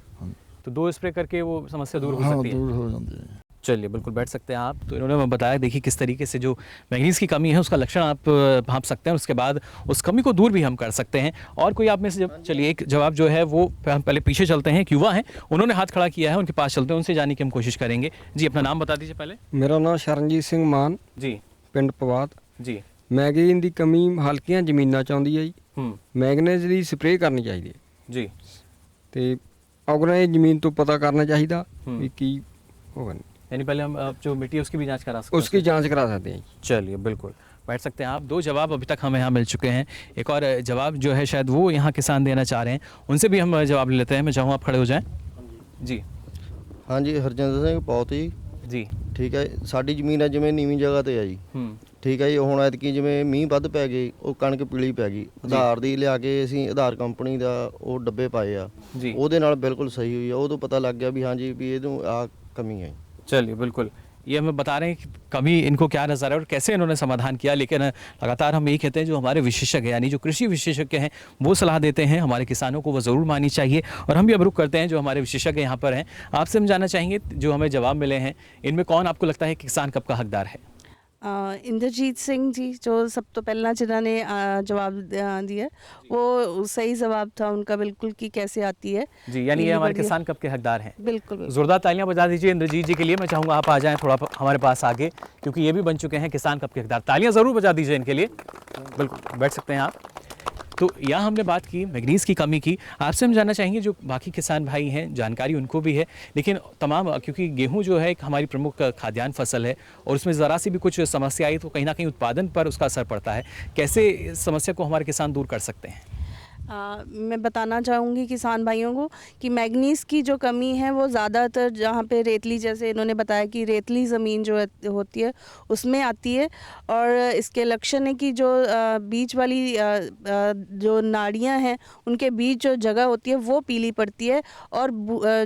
तो 2 स्प्रे करके वो समस्या दूर हो हाँ सकती है। दूर हो जाती है। चलिए बिल्कुल बैठ सकते हैं आप। तो इन्होंने बताया, देखिए किस तरीके से जो मैग्नीज़ की कमी है उसका लक्षण आप भांप सकते हैं, उसके बाद उस कमी को दूर भी हम कर सकते हैं। और कोई आप में से चलिए एक जवाब जो है वो हम पहले पीछे चलते हैं, एक युवा हैं, उन्होंने हाथ खड़ा किया है, उनके पास चलते हैं, उनसे जानने की हम कोशिश करेंगे। जी अपना नाम बता दीजिए पहले। मेरा नाम शरणजीत ਸਿੰਘ ਮਾਨ जी ਪਿੰਡ ਪਵਾਤ। जी ਮੈਗਨੀਜ਼ ਦੀ ਕਮੀ ਹਲਕੀਆਂ ਜ਼ਮੀਨਾਂ 'ਚ ਆਉਂਦੀ ਹੈ ਜੀ। ਮੈਗਨੀਜ਼ ਦੀ ਸਪਰੇਅ ਕਰਨੀ ਚਾਹੀਦੀ ਹੈ जी ਤੇ ਆਰਗੇਨਾਈਜ਼ ਜ਼ਮੀਨ ਤੋਂ ਪਤਾ ਕਰਨਾ ਚਾਹੀਦਾ ਵੀ ਕੀ ਹੋਗਾ। यानी पहले हम जो मिट्टी है उसकी भी जांच करा सकते हैं। उसकी जांच करा सकते हैं। चलिए बिल्कुल बैठ सकते हैं आप। 2 जवाब अभी तक हमें यहाँ मिल चुके हैं, एक और जवाब जो है शायद वो यहाँ किसान देना चाह रहे हैं, उनसे भी हम जवाब ले लेते हैं। मैं चाहूँगा आप खड़े हो जाएं। जी हाँ जी, हरजिंदर ਸਿੰਘ ਪੌਤ ਜੀ। जी ਠੀਕ ਹੈ, ਸਾਡੀ ਜ਼ਮੀਨ ਹੈ ਜਿਵੇਂ ਨੀਵੀਂ ਜਗ੍ਹਾ ਤੇ ਆ ਜੀ। ਠੀਕ ਹੈ ਜੀ, ਹੁਣ ਐਤਕੀ ਜਿਵੇਂ ਮੀਂਹ ਵੱਧ ਪੈ ਗਏ, ਉਹ ਕਣਕ ਪੀਲੀ ਪੈ ਗਈ। ਆਧਾਰ ਦੀ ਲਿਆ ਕੇ ਅਸੀਂ ਆਧਾਰ ਕੰਪਨੀ ਦਾ ਉਹ ਡੱਬੇ ਪਾਏ ਆ, ਉਹਦੇ ਨਾਲ ਬਿਲਕੁਲ ਸਹੀ ਹੋਈ ਆ। ਉਦੋਂ ਪਤਾ ਲੱਗ ਗਿਆ ਵੀ ਹਾਂਜੀ ਵੀ ਇਹਨੂੰ ਆ ਕਮੀ ਹੈ। चलिए बिल्कुल, ये हमें बता रहे हैं कि कमी इनको क्या नज़र है और कैसे इन्होंने समाधान किया। लेकिन लगातार हम यही कहते हैं, जो हमारे विशेषज्ञ यानी जो कृषि विशेषज्ञ हैं वो सलाह देते हैं हमारे किसानों को, वो ज़रूर माननी चाहिए। और हम भी अब रुख करते हैं जो हमारे विशेषज्ञ यहाँ पर हैं, आपसे हम जानना चाहेंगे जो हमें जवाब मिले हैं इनमें कौन आपको लगता है कि किसान कब का हकदार है। इंद्रजीत सिंह जी जो सब तो पहला जिन्होंने जवाब दिया वो सही जवाब था उनका बिल्कुल कि कैसे आती है जी, यानी ये हमारे किसान कब के हकदार हैं। बिल्कुल जोरदार तालियां बजा दीजिए इंद्रजीत जी के लिए। मैं चाहूँगा आप आ जाएं थोड़ा हमारे पास आगे, क्योंकि ये भी बन चुके हैं किसान कब के हकदार। तालियां ज़रूर बजा दीजिए इनके लिए। बिल्कुल बैठ सकते हैं आप। तो यहाँ हमने बात की मैग्नीज़ की कमी की। आपसे हम जानना चाहेंगे जो बाकी किसान भाई हैं, जानकारी उनको भी है, लेकिन तमाम, क्योंकि गेहूं जो है एक हमारी प्रमुख खाद्यान्न फसल है और उसमें ज़रा सी भी कुछ समस्या आई तो कहीं ना कहीं उत्पादन पर उसका असर पड़ता है। कैसे इस समस्या को हमारे किसान दूर कर सकते हैं। मैं बताना चाहूँगी किसान भाइयों को कि मैग्नीज़ की जो कमी है वो ज़्यादातर जहाँ पे रेतली, जैसे इन्होंने बताया कि रेतली ज़मीन जो होती है उसमें आती है। और इसके लक्षण है कि जो बीच वाली जो नाड़ियाँ हैं उनके बीच जो जगह होती है वो पीली पड़ती है। और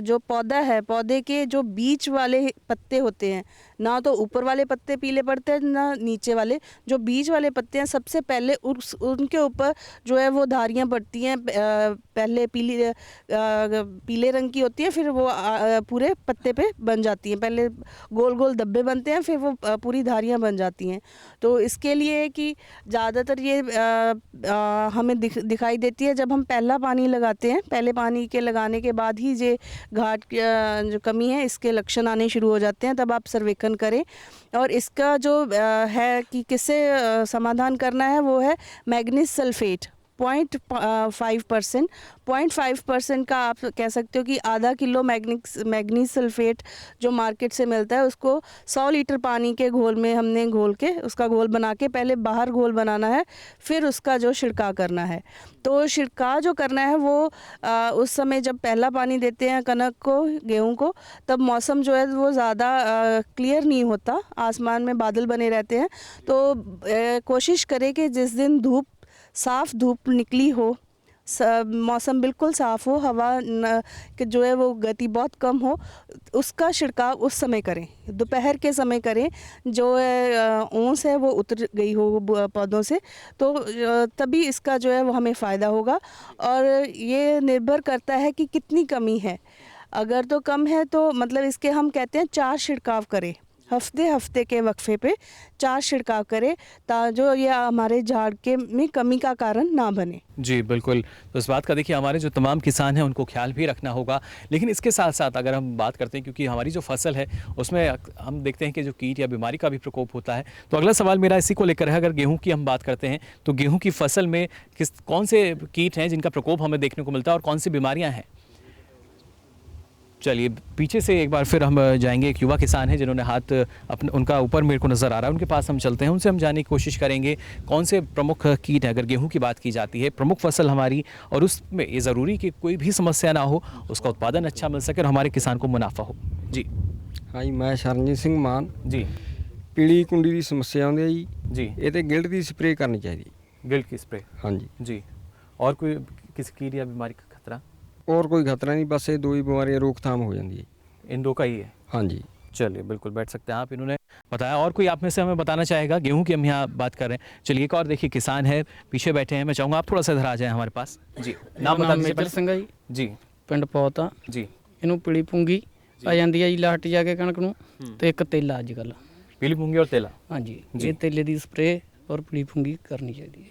जो पौधा है, पौधे के जो बीच वाले पत्ते होते हैं, ना तो ऊपर वाले पत्ते पीले पड़ते हैं ना नीचे वाले, जो बीच वाले पत्ते हैं सबसे पहले उनके ऊपर जो है वो धारियाँ पड़ती हैं। पहले पीले रंग की होती है, फिर वो पूरे पत्ते पे बन जाती हैं। पहले गोल गोल धब्बे बनते हैं, फिर वो पूरी धारियाँ बन जाती हैं। तो इसके लिए कि ज़्यादातर ये हमें दिखाई देती है जब हम पहला पानी लगाते हैं। पहले पानी के लगाने के बाद ही ये घाट जो कमी है इसके लक्षण आने शुरू हो जाते हैं, तब आप सर्वेक्षण करें। और इसका जो है कि किससे समाधान करना है वो है मैग्नीज सल्फेट 0.5%। 0.5% का आप कह सकते हो कि आधा किलो मैग्नीज सल्फेट जो मार्केट से मिलता है उसको 100 लीटर पानी के घोल में हमने घोल के उसका घोल बना के पहले बाहर घोल बनाना है, फिर उसका जो छिड़काव करना है। तो छिड़काव जो करना है वो उस समय जब पहला पानी देते हैं कनक को, गेहूं को, तब मौसम जो है वो ज़्यादा क्लियर नहीं होता, आसमान में बादल बने रहते हैं। तो कोशिश करें कि जिस दिन साफ़ धूप निकली हो, मौसम बिल्कुल साफ़ हो, हवा कि जो है वो गति बहुत कम हो, उसका छिड़काव उस समय करें, दोपहर के समय करें, जो ओस है वो उतर गई हो पौधों से, तो तभी इसका जो है वो हमें फ़ायदा होगा। और ये निर्भर करता है कि कितनी कमी है। अगर तो कम है तो मतलब इसके हम कहते हैं 4 छिड़काव करें, हफ्ते के वक्फे पे 4 छिड़काव करें, जो ये हमारे झाड़ के में कमी का कारण ना बने। जी बिल्कुल, तो इस बात का देखिए हमारे जो तमाम किसान हैं उनको ख्याल भी रखना होगा। लेकिन इसके साथ साथ अगर हम बात करते हैं, क्योंकि हमारी जो फसल है उसमें हम देखते हैं कि जो कीट या बीमारी का भी प्रकोप होता है, तो अगला सवाल मेरा इसी को लेकर है। अगर गेहूं की हम बात करते हैं तो गेहूं की फसल में कौन से कीट हैं जिनका प्रकोप हमें देखने को मिलता है और कौन सी बीमारियाँ हैं। चलिए पीछे से एक बार फिर हम जाएंगे। एक युवा किसान है जिन्होंने हाथ उनका ऊपर मेरे को नज़र आ रहा है, उनके पास हम चलते हैं, उनसे हम जानने की कोशिश करेंगे कौन से प्रमुख कीट हैं। अगर गेहूं की बात की जाती है, प्रमुख फसल हमारी, और उसमें ये ज़रूरी कि कोई भी समस्या ना हो, उसका उत्पादन अच्छा मिल सके और हमारे किसान को मुनाफा हो। जी हाँ जी, मैं शरणजीत ਸਿੰਘ ਮਾਨ जी। पीली कुंडी की समस्या आਉਂਦੀ है जी, ये तो गिल्ट की स्प्रे करनी चाहिए। गिल्ट की स्प्रे, हाँ जी। जी। और कोई किसी कीट या बीमारी का खतरा? और कोई खतरा नहीं, बस ये 2 ही बीमारियाँ रोकथाम हो जाती है। इन 2 का ही है? हाँ जी। चलिए बिल्कुल बैठ सकते हैं आप। इन्होंने बताया। और कोई आप में से हमें बताना चाहेगा? गेहूं की हम यहाँ बात कर रहे हैं। चलिए एक और देखिए किसान है पीछे बैठे हैं, मैं चाहूँगा आप थोड़ा सा इधर आ जाएं हमारे पास। जी नाम बता दीजिए। मेजर सिंह जी, जी पिंड पौता जी। ਇਹਨੂੰ ਪੀਲੀ ਪੂੰਗੀ ਆ ਜਾਂਦੀ ਹੈ ਜੀ ਲਾਸਟ ਜਾ ਕੇ ਕਣਕ ਨੂੰ ਤੇ ਇੱਕ ਤੇਲਾ ਅੱਜ ਕੱਲ੍ਹ पीली मूंगी और तेला। ਹਾਂਜੀ ਇਹ ਤੇਲੇ ਦੀ ਸਪਰੇ ਔਰ ਪੀਲੀ ਪੂੰਗੀ करनी चाहिए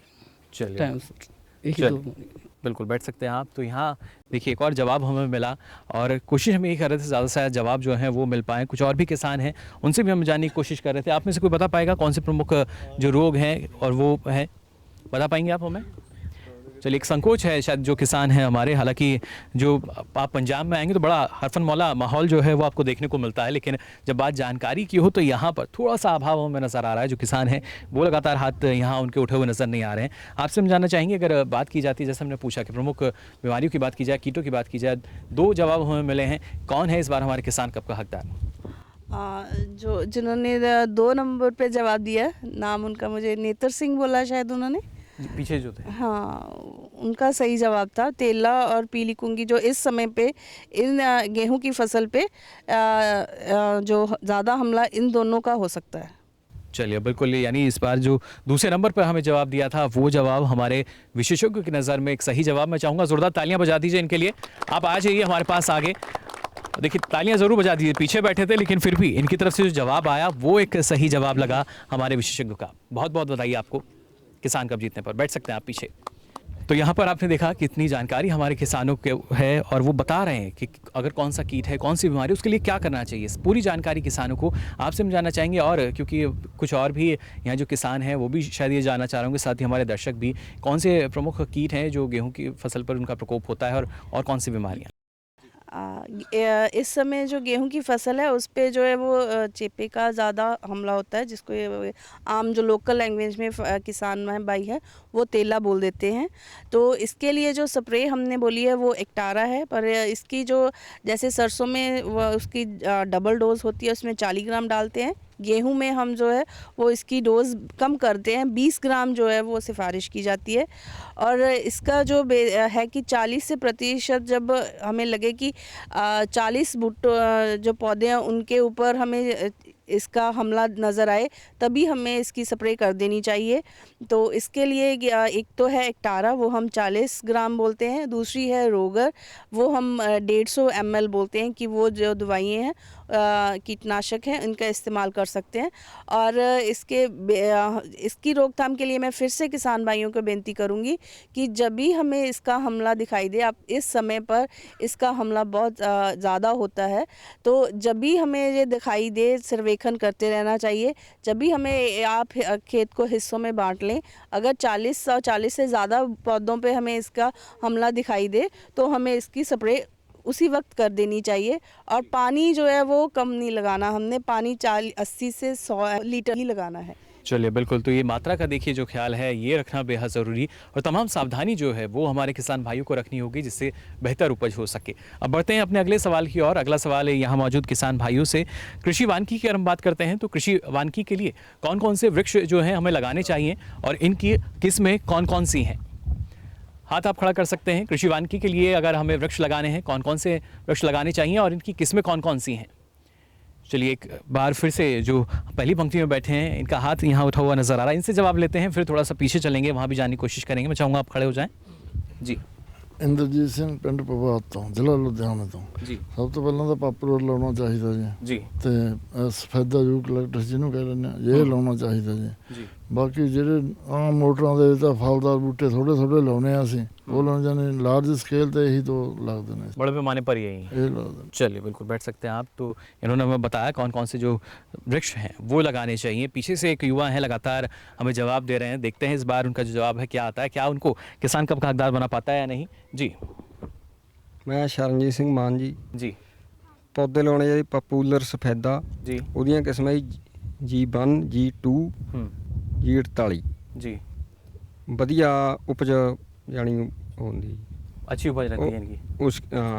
चलिए टाइम से यही चलिए। दो बिल्कुल बैठ सकते हैं आप। तो यहाँ देखिए एक और जवाब हमें मिला और कोशिश हम यही कर रहे थे ज़्यादा से ज़्यादा जवाब जो है वो मिल पाएँ। कुछ और भी किसान हैं उनसे भी हम जानने की कोशिश कर रहे थे। आप में से कोई बता पाएगा कौन से प्रमुख जो रोग हैं और वो हैं, बता पाएंगे आप हमें? चलिए, एक संकोच है शायद जो किसान हैं हमारे, हालांकि जो आप पंजाब में आएंगे तो बड़ा हरफन मौला माहौल जो है वो आपको देखने को मिलता है, लेकिन जब बात जानकारी की हो तो यहाँ पर थोड़ा सा अभाव हमें नज़र आ रहा है। जो किसान हैं वो लगातार हाथ यहाँ उनके उठे हुए नज़र नहीं आ रहे हैं। आपसे हम जानना चाहेंगे, अगर बात की जाती है जैसे हमने पूछा कि प्रमुख बीमारियों की बात की जाए, कीटों की बात की जाए, 2 जवाब हमें मिले हैं। कौन है इस बार हमारे किसान कप का हकदार? जो जिन्होंने 2 नंबर पे जवाब दिया, नाम उनका मुझे नेत्र सिंह बोला शायद उन्होंने, पीछे जो थे। हाँ, उनका सही जवाब था। तेला और पीली कुंगी जो इस समय पे इन गेहूं की फसल पे जो ज़्यादा हमला इन दोनों का हो सकता है। चलिए, बिल्कुल, यानी इस बार जो दूसरे नंबर पर हमें जवाब दिया था वो जवाब हमारे विशेषज्ञों की नज़र में एक सही जवाब। मैं चाहूँगा ज़ोरदार तालियां बजा दीजिए इनके लिए। आप आ जाइए हमारे पास आगे। देखिए, तालियां ज़रूर बजा दीजिए, पीछे बैठे थे लेकिन फिर भी इनकी तरफ से जो जवाब आया वो एक सही जवाब लगा हमारे विशेषज्ञों का। बहुत बहुत बधाई आपको किसान कप जीतने पर। बैठ सकते हैं आप पीछे। तो यहाँ पर आपने देखा कितनी जानकारी हमारे किसानों के है और वो बता रहे हैं कि अगर कौन सा कीट है, कौन सी बीमारी, उसके लिए क्या करना चाहिए। पूरी जानकारी किसानों को आपसे हम जानना चाहेंगे, और क्योंकि कुछ और भी यहाँ जो किसान हैं वो भी शायद ये जानना चाह रहे होंगे, साथ ही हमारे दर्शक भी, कौन से प्रमुख कीट हैं जो गेहूँ की फसल पर उनका प्रकोप होता है और कौन सी बीमारियाँ। इस समय जो गेहूं की फसल है उस पे जो है वो चेपे का ज़्यादा हमला होता है, जिसको ये आम जो लोकल लैंग्वेज में किसान भाई है वो तेला बोल देते हैं। तो इसके लिए जो स्प्रे हमने बोली है वो एक्टारा है, पर इसकी जो जैसे सरसों में उसकी डबल डोज होती है, उसमें 40 ग्राम डालते हैं। गेहूं में हम जो है वो इसकी डोज़ कम करते हैं, 20 ग्राम जो है वो सिफारिश की जाती है। और इसका जो है कि 40 से प्रतिशत जब हमें लगे कि 40 भुट्टो जो पौधे हैं उनके ऊपर हमें इसका हमला नज़र आए तभी हमें इसकी स्प्रे कर देनी चाहिए। तो इसके लिए एक तो है एक्टारा, वो हम 40 ग्राम बोलते हैं। दूसरी है रोगर, वो हम 150 ml बोलते हैं कि वो जो दवाइयाँ हैं कीटनाशक हैं इनका इस्तेमाल कर सकते हैं। और इसकी रोकथाम के लिए मैं फिर से किसान भाइयों को बेनती करूंगी कि जब भी हमें इसका हमला दिखाई दे, आप इस समय पर इसका हमला बहुत ज़्यादा होता है, तो जब भी हमें ये दिखाई दे सर्वेक्षण करते रहना चाहिए। जब भी हमें आप खेत को हिस्सों में बांट लें, अगर 40 से ज़्यादा पौधों पे हमें इसका हमला दिखाई दे तो हमें इसकी स्प्रे उसी वक्त कर देनी चाहिए। और पानी जो है वो कम नहीं लगाना, हमने पानी 80 से 100 लीटर ही लगाना है। चलिए, बिल्कुल, तो ये मात्रा का देखिए जो ख्याल है ये रखना बेहद ज़रूरी, और तमाम सावधानी जो है वो हमारे किसान भाइयों को रखनी होगी जिससे बेहतर उपज हो सके। अब बढ़ते हैं अपने अगले सवाल की ओर। अगला सवाल है यहाँ मौजूद किसान भाइयों से। कृषि वानिकी की अगर हम बात करते हैं तो कृषि वानिकी के लिए कौन कौन से वृक्ष जो हैं हमें लगाने चाहिए और इनकी किस्में कौन कौन सी हैं। हाथ आप खड़ा कर सकते हैं। कृषि वानिकी के लिए अगर हमें वृक्ष लगाने हैं, कौन कौन से वृक्ष लगाने चाहिए और इनकी किस्में कौन कौन सी हैं। चलिए, एक बार फिर से जो पहली पंक्ति में बैठे हैं इनका हाथ यहाँ उठा हुआ नज़र आ रहा है, इनसे जवाब लेते हैं, फिर थोड़ा सा पीछे चलेंगे, वहाँ भी जानने की कोशिश करेंगे। मैं चाहूँगा आप खड़े हो जाएं जी। ਇੰਦਰਜੀਤ ਸਿੰਘ ਪਿੰਡ ਪ੍ਰਭਾਤ ਤੋਂ ਜ਼ਿਲ੍ਹਾ ਲੁਧਿਆਣਾ ਤੋਂ ਜੀ। ਸਭ ਤੋਂ ਪਹਿਲਾਂ ਤਾਂ ਪਾਪਰ ਰੋਡ ਲਾਉਣਾ ਚਾਹੀਦਾ ਜੀ ਤੇ ਸਫੈਦਾ ਯੂਕਲਿਪਟਸ ਜਿਹਨੂੰ ਕਹਿ ਲੈਂਦੇ ਆ ਇਹ ਲਾਉਣਾ ਚਾਹੀਦਾ ਜੀ। ਬਾਕੀ ਜਿਹੜੇ ਆਮ ਮੋਟਰਾਂ ਦੇ ਤਾਂ ਫਲਦਾਰ ਬੂਟੇ ਥੋੜੇ ਥੋੜੇ ਲਾਉਣੇ ਆ ਅਸੀਂ, ਉਹ ਲਾਉਣੇ ਜਾने लार्ज स्केल पे ही तो लगते हैं, बड़े पैमाने पर यही। चलिए, बिल्कुल बैठ सकते हैं आप। तो इन्होंने हमें बताया कौन कौन से जो वृक्ष हैं वो लगाने चाहिए। पीछे से एक युवा है लगातार हमें जवाब दे रहे हैं, देखते हैं इस बार उनका जो जवाब है क्या आता है, क्या उनको किसान कप का हकदार बना पाता है या नहीं। जी, मैं शरणजीत सिंह मान जी। पौधे लाने जी पॉपुलर सफेदा जी, ਉਹਦੀਆਂ ਕਿਸਮਾਂ G1 G2 G48 जी। ਵਧੀਆ उपज यानी होती, अच्छी उपज रहती है इनकी, उस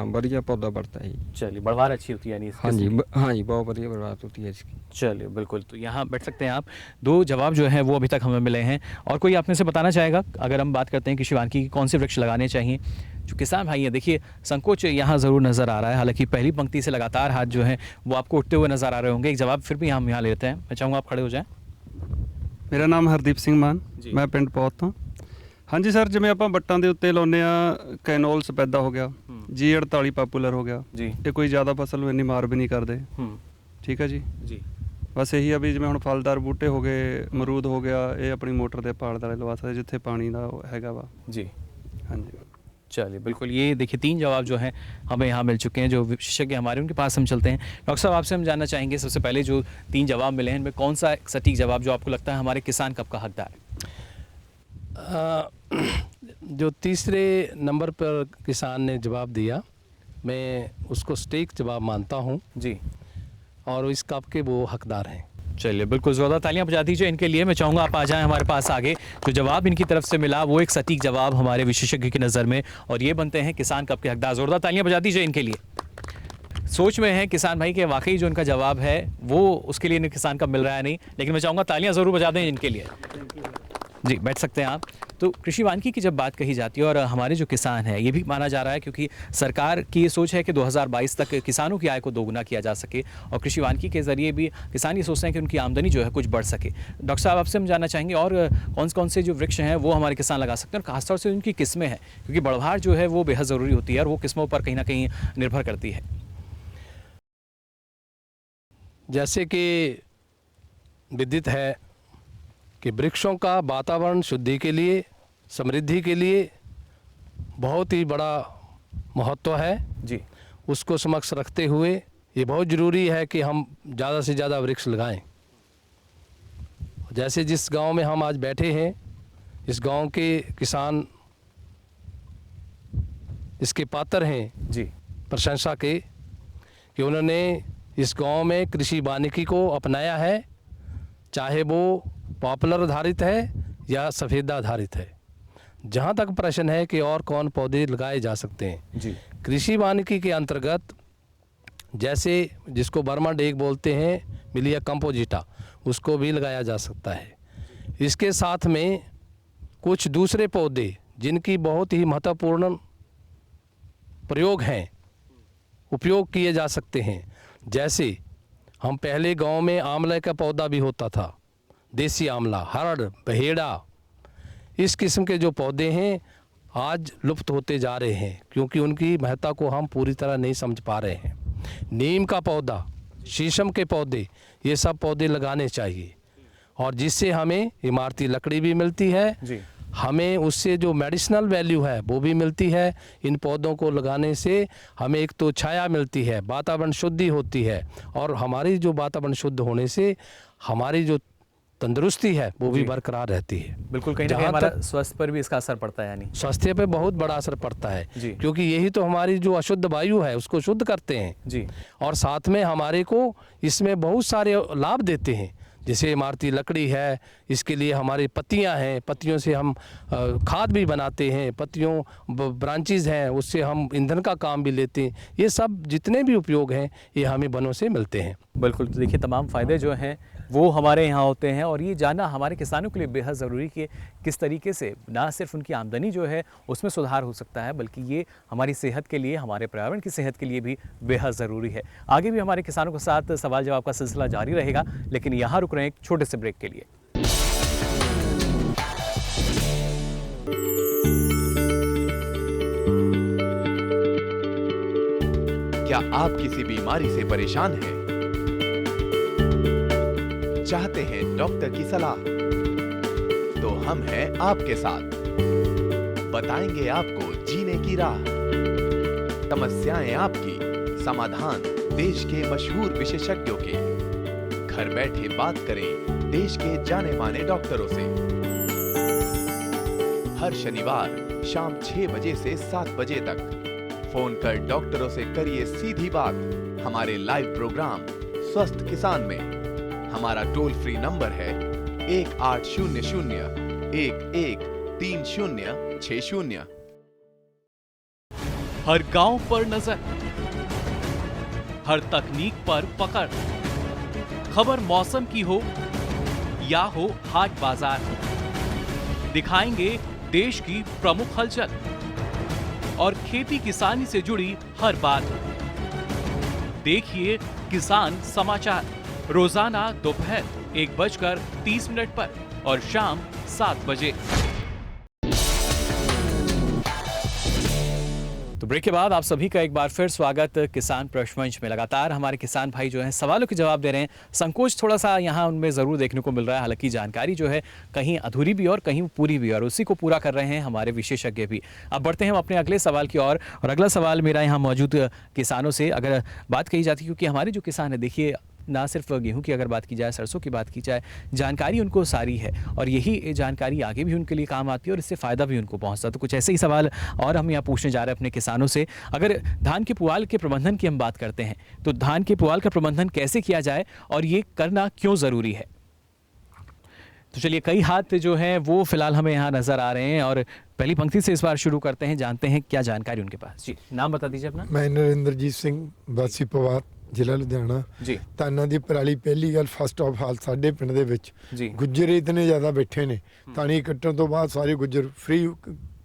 बढ़िया पौधा बढ़ता है। चलिए, बढ़वार अच्छी होती है यानी। हाँ जी, हाँ जी, बहुत बढ़िया बढ़वार होती है इसकी। चलिए, बिल्कुल, तो यहाँ बैठ सकते हैं आप। 2 जवाब जो है वो अभी तक हमें मिले हैं, और कोई आप में से बताना चाहेगा अगर हम बात करते हैं कृषि वानिकी की कौन से वृक्ष लगाने चाहिए। जो किसान भाई हैं, देखिए संकोच यहाँ ज़रूर नज़र आ रहा है, हालांकि पहली पंक्ति से लगातार हाथ जो है वो आपको उठते हुए नज़र आ रहे होंगे। एक जवाब फिर भी हम यहाँ लेते हैं। मैं चाहूँगा आप खड़े हो जाएँ। मेरा नाम हरदीप सिंह मान, मैं पिंड पौत तो ਹਾਂਜੀ ਸਰ, ਜਿਵੇਂ ਆਪਾਂ ਵੱਟਾਂ ਦੇ ਉੱਤੇ ਲਾਉਂਦੇ ਆ ਕੈਨੋਲ ਸਪੈਦਾ ਹੋ ਗਿਆ, G48 ਪਾਪੂਲਰ ਹੋ ਗਿਆ ਜੀ, ਇਹ ਕੋਈ ਜ਼ਿਆਦਾ ਫਸਲ ਨੂੰ ਇੰਨੀ ਮਾਰ ਵੀ ਨਹੀਂ ਕਰਦੇ। ਠੀਕ ਹੈ ਜੀ। ਬਸ ਇਹੀ ਆ ਵੀ ਜਿਵੇਂ ਹੁਣ ਫਲਦਾਰ ਬੂਟੇ ਹੋ गए, अमरूद हो गया, ये अपनी मोटर के पाड़ दाले लवा सकते जिथे पानी का हैगा वा जी। हाँ जी, चलिए बिल्कुल, ये देखिए 3 जवाब जो हैं हमें यहाँ मिल चुके हैं। जो विशेषज्ञ हमारे उनके पास हम चलते हैं। डॉक्टर साहब, आपसे हम जानना चाहेंगे सबसे पहले जो 3 जवाब मिले हैं इनमें कौन सा सटीक जवाब जो आपको लगता है हमारे किसान कब का हकदार है? जो तीसरे नंबर पर किसान ने जवाब दिया, मैं उसको सटीक जवाब मानता हूँ जी, और इस कप के वो हकदार हैं। चलिए बिल्कुल, ज़ोरदार तालियां बजा दीजिए इनके लिए। मैं चाहूँगा आप आ जाएं हमारे पास आगे। जो जवाब इनकी तरफ से मिला वो एक सटीक जवाब हमारे विशेषज्ञ की नज़र में, और ये बनते हैं किसान कब के हकदार। ज़ोरदार तालियां बजा दीजिए इनके लिए। सोच में है किसान भाई के वाकई जो इनका जवाब है वो उसके लिए किसान कब मिल रहा है नहीं, लेकिन मैं चाहूँगा तालियाँ ज़रूर बजा दें इनके लिए। जी, बैठ सकते हैं आप। तो कृषि वानिकी की जब बात कही जाती है और हमारे जो किसान हैं, ये भी माना जा रहा है क्योंकि सरकार की ये सोच है कि 2022 तक किसानों की आय को दोगुना किया जा सके, और कृषि वानिकी के ज़रिए भी किसान ये सोचते हैं कि उनकी आमदनी जो है कुछ बढ़ सके। डॉक्टर साहब, आपसे हम जानना चाहेंगे और कौन से जो वृक्ष हैं वो हमारे किसान लगा सकते हैं, और खासतौर से उनकी किस्में हैं, क्योंकि बढ़वार जो है वो बेहद ज़रूरी होती है और वो किस्मों पर कहीं ना कहीं निर्भर करती है। जैसे कि विदित है कि वृक्षों का वातावरण शुद्धि के लिए, समृद्धि के लिए बहुत ही बड़ा महत्व है जी। उसको समक्ष रखते हुए ये बहुत ज़रूरी है कि हम ज़्यादा से ज़्यादा वृक्ष लगाएं। जैसे जिस गांव में हम आज बैठे हैं, इस गांव के किसान इसके पात्र हैं जी प्रशंसा के कि उन्होंने इस गांव में कृषि वानिकी को अपनाया है, चाहे वो पॉपुलर आधारित है या सफ़ेदा आधारित है। जहाँ तक प्रश्न है कि और कौन पौधे लगाए जा सकते हैं जी, कृषि वानिकी के अंतर्गत, जैसे जिसको बर्मा डेक बोलते हैं, मिलिया कंपोजिटा, उसको भी लगाया जा सकता है। इसके साथ में कुछ दूसरे पौधे जिनकी बहुत ही महत्वपूर्ण प्रयोग हैं, उपयोग किए जा सकते हैं। जैसे हम पहले गांव में आंवले का पौधा भी होता था, देसी आंवला, हरड़, बहेड़ा, इस किस्म के जो पौधे हैं आज लुप्त होते जा रहे हैं क्योंकि उनकी महत्ता को हम पूरी तरह नहीं समझ पा रहे हैं। नीम का पौधा, शीशम के पौधे, ये सब पौधे लगाने चाहिए, और जिससे हमें इमारती लकड़ी भी मिलती है जी, हमें उससे जो मेडिसिनल वैल्यू है वो भी मिलती है। इन पौधों को लगाने से हमें एक तो छाया मिलती है, वातावरण शुद्धि होती है, और हमारी जो वातावरण शुद्ध होने से हमारी जो तंदुरुस्ती है वो भी बरकरार रहती है। बिल्कुल, कहीं ना कहीं हमारा स्वास्थ्य पर भी इसका असर पड़ता है, यानी स्वास्थ्य पे बहुत बड़ा असर पड़ता है जी, क्योंकि यही तो हमारी जो अशुद्ध वायु है उसको शुद्ध करते हैं जी, और साथ में हमारे को इसमें बहुत सारे लाभ देते हैं। जैसे इमारती लकड़ी है, इसके लिए हमारी पत्तियां हैं, पत्तियों से हम खाद भी बनाते हैं, पत्तियों ब्रांचेज हैं, उससे हम ईंधन का काम भी लेते हैं। ये सब जितने भी उपयोग हैं ये हमें वनों से मिलते हैं। बिल्कुल, तो देखिए तमाम फ़ायदे जो हैं वो हमारे यहाँ होते हैं, और ये जानना हमारे किसानों के लिए बेहद ज़रूरी कि किस तरीके से ना सिर्फ उनकी आमदनी जो है उसमें सुधार हो सकता है, बल्कि ये हमारी सेहत के लिए, हमारे पर्यावरण की सेहत के लिए भी बेहद ज़रूरी है। आगे भी हमारे किसानों के साथ सवाल जवाब का सिलसिला जारी रहेगा, लेकिन यहाँ रुक रहे हैं एक छोटे से ब्रेक के लिए। क्या आप किसी बीमारी से परेशान हैं? चाहते हैं डॉक्टर की सलाह? तो हम हैं आपके साथ, बताएंगे आपको जीने की राह। समस्याएं आपकी, समाधान देश के मशहूर विशेषज्ञों के। घर बैठे बात करें देश के जाने माने डॉक्टरों से। हर शनिवार शाम 6 बजे से 7 बजे तक फोन कर डॉक्टरों से करिए सीधी बात। हमारे लाइव प्रोग्राम स्वस्थ किसान में हमारा टोल फ्री नंबर है 1800-113060। हर गांव पर नजर, हर तकनीक पर पकड़, खबर मौसम की हो या हो हाट बाजार, दिखाएंगे देश की प्रमुख हलचल और खेती किसानी से जुड़ी हर बात। देखिए किसान समाचार रोजाना दोपहर 1:30 पर और शाम 7 बजे। ब्रेक के बाद आप सभी का एक बार फिर स्वागत किसान प्रश्न मंच में। लगातार हमारे किसान भाई जो हैं सवालों के जवाब दे रहे हैं। संकोच थोड़ा सा यहाँ उनमें ज़रूर देखने को मिल रहा है, हालांकि जानकारी जो है कहीं अधूरी भी और कहीं पूरी भी, और उसी को पूरा कर रहे हैं हमारे विशेषज्ञ भी। अब बढ़ते हैं हम अपने अगले सवाल की ओर, और अगला सवाल मेरा यहाँ मौजूद किसानों से अगर बात कही जाती है, क्योंकि हमारे जो किसान है देखिए ना सिर्फ गेहूं की अगर बात की जाए, सरसों की बात की जाए, जानकारी उनको सारी है और यही जानकारी आगे भी उनके लिए काम आती है और इससे फ़ायदा भी उनको पहुंचता है। तो कुछ ऐसे ही सवाल और हम यहाँ पूछने जा रहे हैं अपने किसानों से। अगर धान के पुआल के प्रबंधन की हम बात करते हैं तो धान के पुआल का प्रबंधन कैसे किया जाए और ये करना क्यों ज़रूरी है? तो चलिए, कई हाथ जो हैं वो फिलहाल हमें यहाँ नज़र आ रहे हैं और पहली पंक्ति से इस बार शुरू करते हैं, जानते हैं क्या जानकारी उनके पास। जी, नाम बता दीजिए अपना। मैं नरेंद्रजीत सिंह, वासी ਪਵਾਤ, ਜ਼ਿਲ੍ਹਾ ਲੁਧਿਆਣਾ ਜੀ। ਤਾਨਾਂ ਦੀ ਪਰਾਲੀ ਪਹਿਲੀ ਗੱਲ ਫਸਟ ਆਫ ਹਾਲ ਸਾਡੇ ਪਿੰਡ ਦੇ ਵਿੱਚ ਜੀ ਗੁੱਜਰ ਇਤਨੇ ਜ਼ਿਆਦਾ ਬੈਠੇ ਨੇ, ਤਾਣੀ ਕੱਟਣ ਤੋਂ ਬਾਅਦ ਸਾਰੇ ਗੁੱਜਰ ਫ੍ਰੀ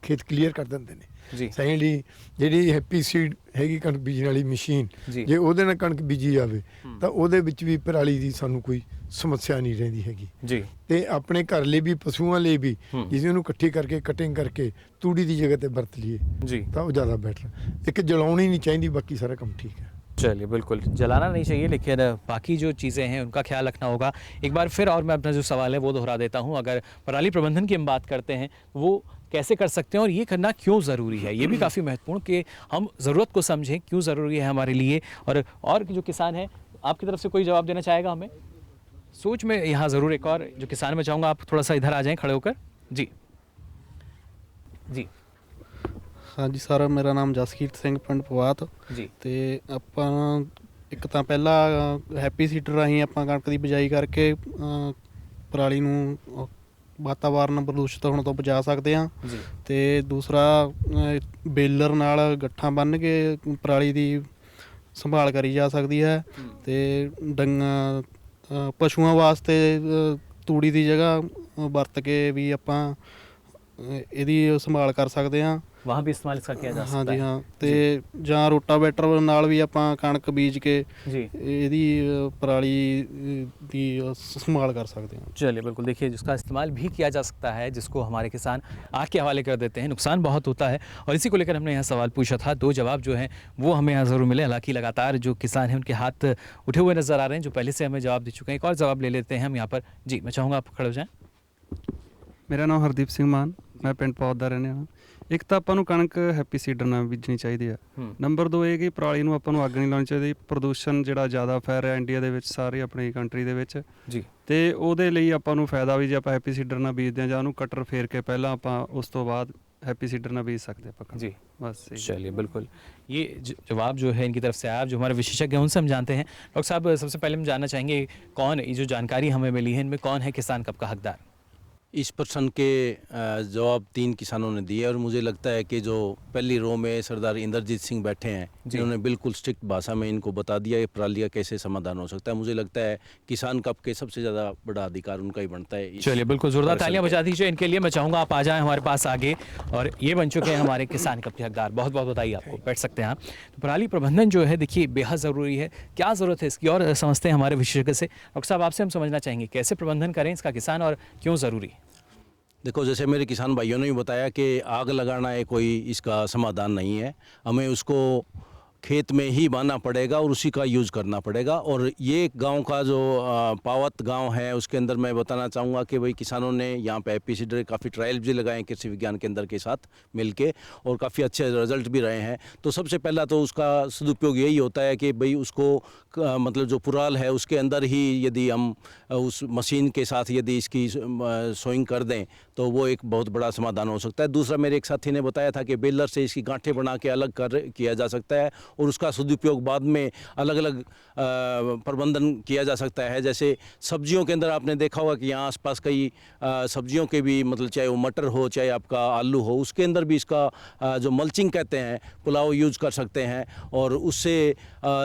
ਖੇਤ ਕਲੀਅਰ ਕਰ ਦਿੰਦੇ ਨੇ ਜੀ। ਸੈਕੰਡਲੀ ਜਿਹੜੀ ਹੈਪੀ ਸੀਡ ਹੈਗੀ ਕਣਕ ਬੀਜਣ ਵਾਲੀ ਮਸ਼ੀਨ, ਜੇ ਉਹਦੇ ਨਾਲ ਕਣਕ ਬੀਜੀ ਜਾਵੇ ਤਾਂ ਉਹਦੇ ਵਿੱਚ ਵੀ ਪਰਾਲੀ ਦੀ ਸਾਨੂੰ ਕੋਈ ਸਮੱਸਿਆ ਨਹੀਂ ਰਹਿੰਦੀ ਹੈਗੀ ਜੀ। ਤੇ ਆਪਣੇ ਘਰ ਲਈ ਵੀ ਪਸ਼ੂਆਂ ਲਈ ਵੀ ਜਿਸ ਨੂੰ ਇਕੱਠੀ ਕਰਕੇ ਕਟਿੰਗ ਕਰਕੇ ਤੂੜੀ ਦੀ ਜਗ੍ਹਾ ਤੇ ਵਰਤ ਲਈਏ ਜੀ ਤਾਂ ਉਹ ਜ਼ਿਆਦਾ ਬੈਟਰ। ਇੱਕ ਜਲਾਉਣੀ नहीं चाहिए, बाकी सारा काम ठीक है। चलिए, बिल्कुल जलाना नहीं चाहिए, लेकिन बाकी जो चीज़ें हैं उनका ख्याल रखना होगा। एक बार फिर और मैं अपना जो सवाल है वो दोहरा देता हूँ। अगर पराली प्रबंधन की हम बात करते हैं वो कैसे कर सकते हैं और ये करना क्यों ज़रूरी है, ये भी काफ़ी महत्वपूर्ण कि हम ज़रूरत को समझें, क्यों ज़रूरी है हमारे लिए। और जो किसान हैं आपकी तरफ से कोई जवाब देना चाहेगा हमें? सोच में यहाँ ज़रूर एक और जो किसान मैं चाहूँगा आप थोड़ा सा इधर आ जाएँ खड़े होकर। जी जी। हाँ जी सर, मेरा नाम ਜਸਕੀਰਤ ਸਿੰਘ, ਪਿੰਡ ਪਵਾਤ ਜੀ। ਤੇ ਆਪਾਂ ਇੱਕ ਤਾਂ ਪਹਿਲਾਂ ਹੈਪੀ ਸੀਡਰ ਰਾਹੀਂ ਆਪਾਂ ਕਣਕ ਦੀ ਬਿਜਾਈ ਕਰਕੇ ਪਰਾਲੀ ਨੂੰ ਵਾਤਾਵਰਨ ਪ੍ਰਦੂਸ਼ਿਤ ਹੋਣ ਤੋਂ ਬਚਾ ਸਕਦੇ ਹਾਂ ਜੀ। ਤੇ ਦੂਸਰਾ ਬੇਲਰ ਨਾਲ ਗੱਠਾਂ ਬੰਨ੍ਹ ਕੇ ਪਰਾਲੀ ਦੀ ਸੰਭਾਲ ਕਰੀ ਜਾ ਸਕਦੀ ਹੈ ਤੇ ਪਸ਼ੂਆਂ ਵਾਸਤੇ ਤੂੜੀ ਦੀ ਜਗ੍ਹਾ ਵਰਤ ਕੇ ਵੀ ਆਪਾਂ ਇਹਦੀ ਸੰਭਾਲ ਕਰ ਸਕਦੇ ਹਾਂ। वहाँ भी इस्तेमाल इसका किया जा सकता है। हाँ जी हाँ, तो ਜਾਂ ਰੋਟਾਵੇਟਰ ਨਾਲ ਵੀ ਆਪਾਂ ਕਣਕ ਬੀਜ ਕੇ ਇਹਦੀ ਪਰਾਲੀ ਦੀ संभाल कर सकते हैं। चलिए, बिल्कुल देखिए जिसका इस्तेमाल भी किया जा सकता है, जिसको हमारे किसान आग के हवाले कर देते हैं, नुकसान बहुत होता है और इसी को लेकर हमने यहाँ सवाल पूछा था। दो जवाब जो हैं वो हमें यहाँ ज़रूर मिले। हालांकि लगातार जो किसान हैं उनके हाथ उठे हुए नज़र आ रहे हैं जो पहले से हमें जवाब दे चुके हैं। एक और जवाब ले लेते हैं हम यहाँ पर। जी, मैं चाहूँगा आप खड़े हो जाएँ। ਮੇਰਾ ਨਾਮ ਹਰਦੀਪ ਸਿੰਘ ਮਾਨ, ਮੈਂ ਪਿੰਡ ਪੌਦ ਦਾ ਰਹਿਣੇ ਵਾਲਾ। ਇੱਕ ਤਾਂ ਆਪਾਂ ਨੂੰ ਕਣਕ ਹੈਪੀ ਸੀਡਰ ਨਾਲ ਬੀਜਣੀ ਚਾਹੀਦੀ ਆ। ਨੰਬਰ 2 ਇਹ ਕਿ ਪਰਾਲੀ ਨੂੰ ਆਪਾਂ ਨੂੰ ਅੱਗ ਨਹੀਂ ਲਾਉਣੀ ਚਾਹੀਦੀ। ਪ੍ਰਦੂਸ਼ਣ ਜਿਹੜਾ ਜ਼ਿਆਦਾ ਫੈਲ ਰਿਹਾ ਇੰਡੀਆ ਦੇ ਵਿੱਚ, ਸਾਰੀ ਆਪਣੀ ਕੰਟਰੀ ਦੇ ਵਿੱਚ ਜੀ, ਤੇ ਉਹਦੇ ਲਈ ਆਪਾਂ ਨੂੰ ਫਾਇਦਾ ਵੀ ਜੇ ਆਪਾਂ ਹੈਪੀ ਸੀਡਰ ਨਾਲ ਬੀਜਦੇ ਹਾਂ ਜਾਂ ਉਹਨੂੰ ਕਟਰ ਫੇਰ ਕੇ ਪਹਿਲਾਂ ਆਪਾਂ ਉਸ ਤੋਂ ਬਾਅਦ हैप्पी सीडर ना बीज सकते हैं जी। बस चलिए, बिल्कुल ये जवाब जो है इनकी तरफ से आया, जो हमारे विशेषज्ञ हैं उनसे हम जानते हैं। डॉक्टर साहब, सबसे पहले हम जानना चाहेंगे कौन, ये जो जानकारी हमें मिली है इनमें कौन है किसान कब का हकदार? इस प्रश्न के जवाब 3 किसानों ने दिए और मुझे लगता है कि जो पहली रो में सरदार इंद्रजीत सिंह बैठे हैं जिन्होंने बिल्कुल स्ट्रिक्ट भाषा में इनको बता दिया कि पराली का कैसे समाधान हो सकता है। मुझे लगता है किसान कप के सबसे ज़्यादा बड़ा अधिकार उनका ही बनता है। चलिए, बिल्कुल जोरदार तालियां बजा दीजिए इनके लिए। मैं चाहूँगा आप आ जाएं हमारे पास आगे, और ये बन चुके हैं हमारे किसान कप के हकदार। बहुत बहुत बधाई आपको, बैठ सकते हैं आप। तो पराली प्रबंधन जो है देखिए बेहद ज़रूरी है, क्या ज़रूरत है इसकी और समझते हैं हमारे विशेषज्ञ से। डॉक्टर साहब, आपसे हम समझना चाहेंगे कैसे प्रबंधन करें इसका किसान और क्यों ज़रूरी? देखो, जैसे मेरे किसान भाइयों ने भी बताया कि आग लगाना है कोई इसका समाधान नहीं है, हमें उसको खेत में ही बांधना पड़ेगा और उसी का यूज़ करना पड़ेगा। और ये गांव का जो पावत गांव है उसके अंदर मैं बताना चाहूँगा कि भाई किसानों ने यहाँ पे हैप्पी सीडर काफ़ी ट्रायल भी लगाए कृषि विज्ञान केंद्र के साथ मिलके और काफ़ी अच्छे रिजल्ट भी रहे हैं। तो सबसे पहला तो उसका सदुपयोग यही होता है कि भाई उसको मतलब जो पुराल है उसके अंदर ही यदि हम उस मशीन के साथ यदि इसकी सोइंग कर दें तो वो एक बहुत बड़ा समाधान हो सकता है। दूसरा, मेरे एक साथी ने बताया था कि बेलर से इसकी गांठें बना के अलग किया जा सकता है और उसका सदुपयोग बाद में अलग अलग प्रबंधन किया जा सकता है। जैसे सब्जियों के अंदर आपने देखा होगा कि यहाँ आसपास कई सब्जियों के भी मतलब चाहे वो मटर हो चाहे आपका आलू हो, उसके अंदर भी इसका जो मल्चिंग कहते हैं पुलाव यूज़ कर सकते हैं और उससे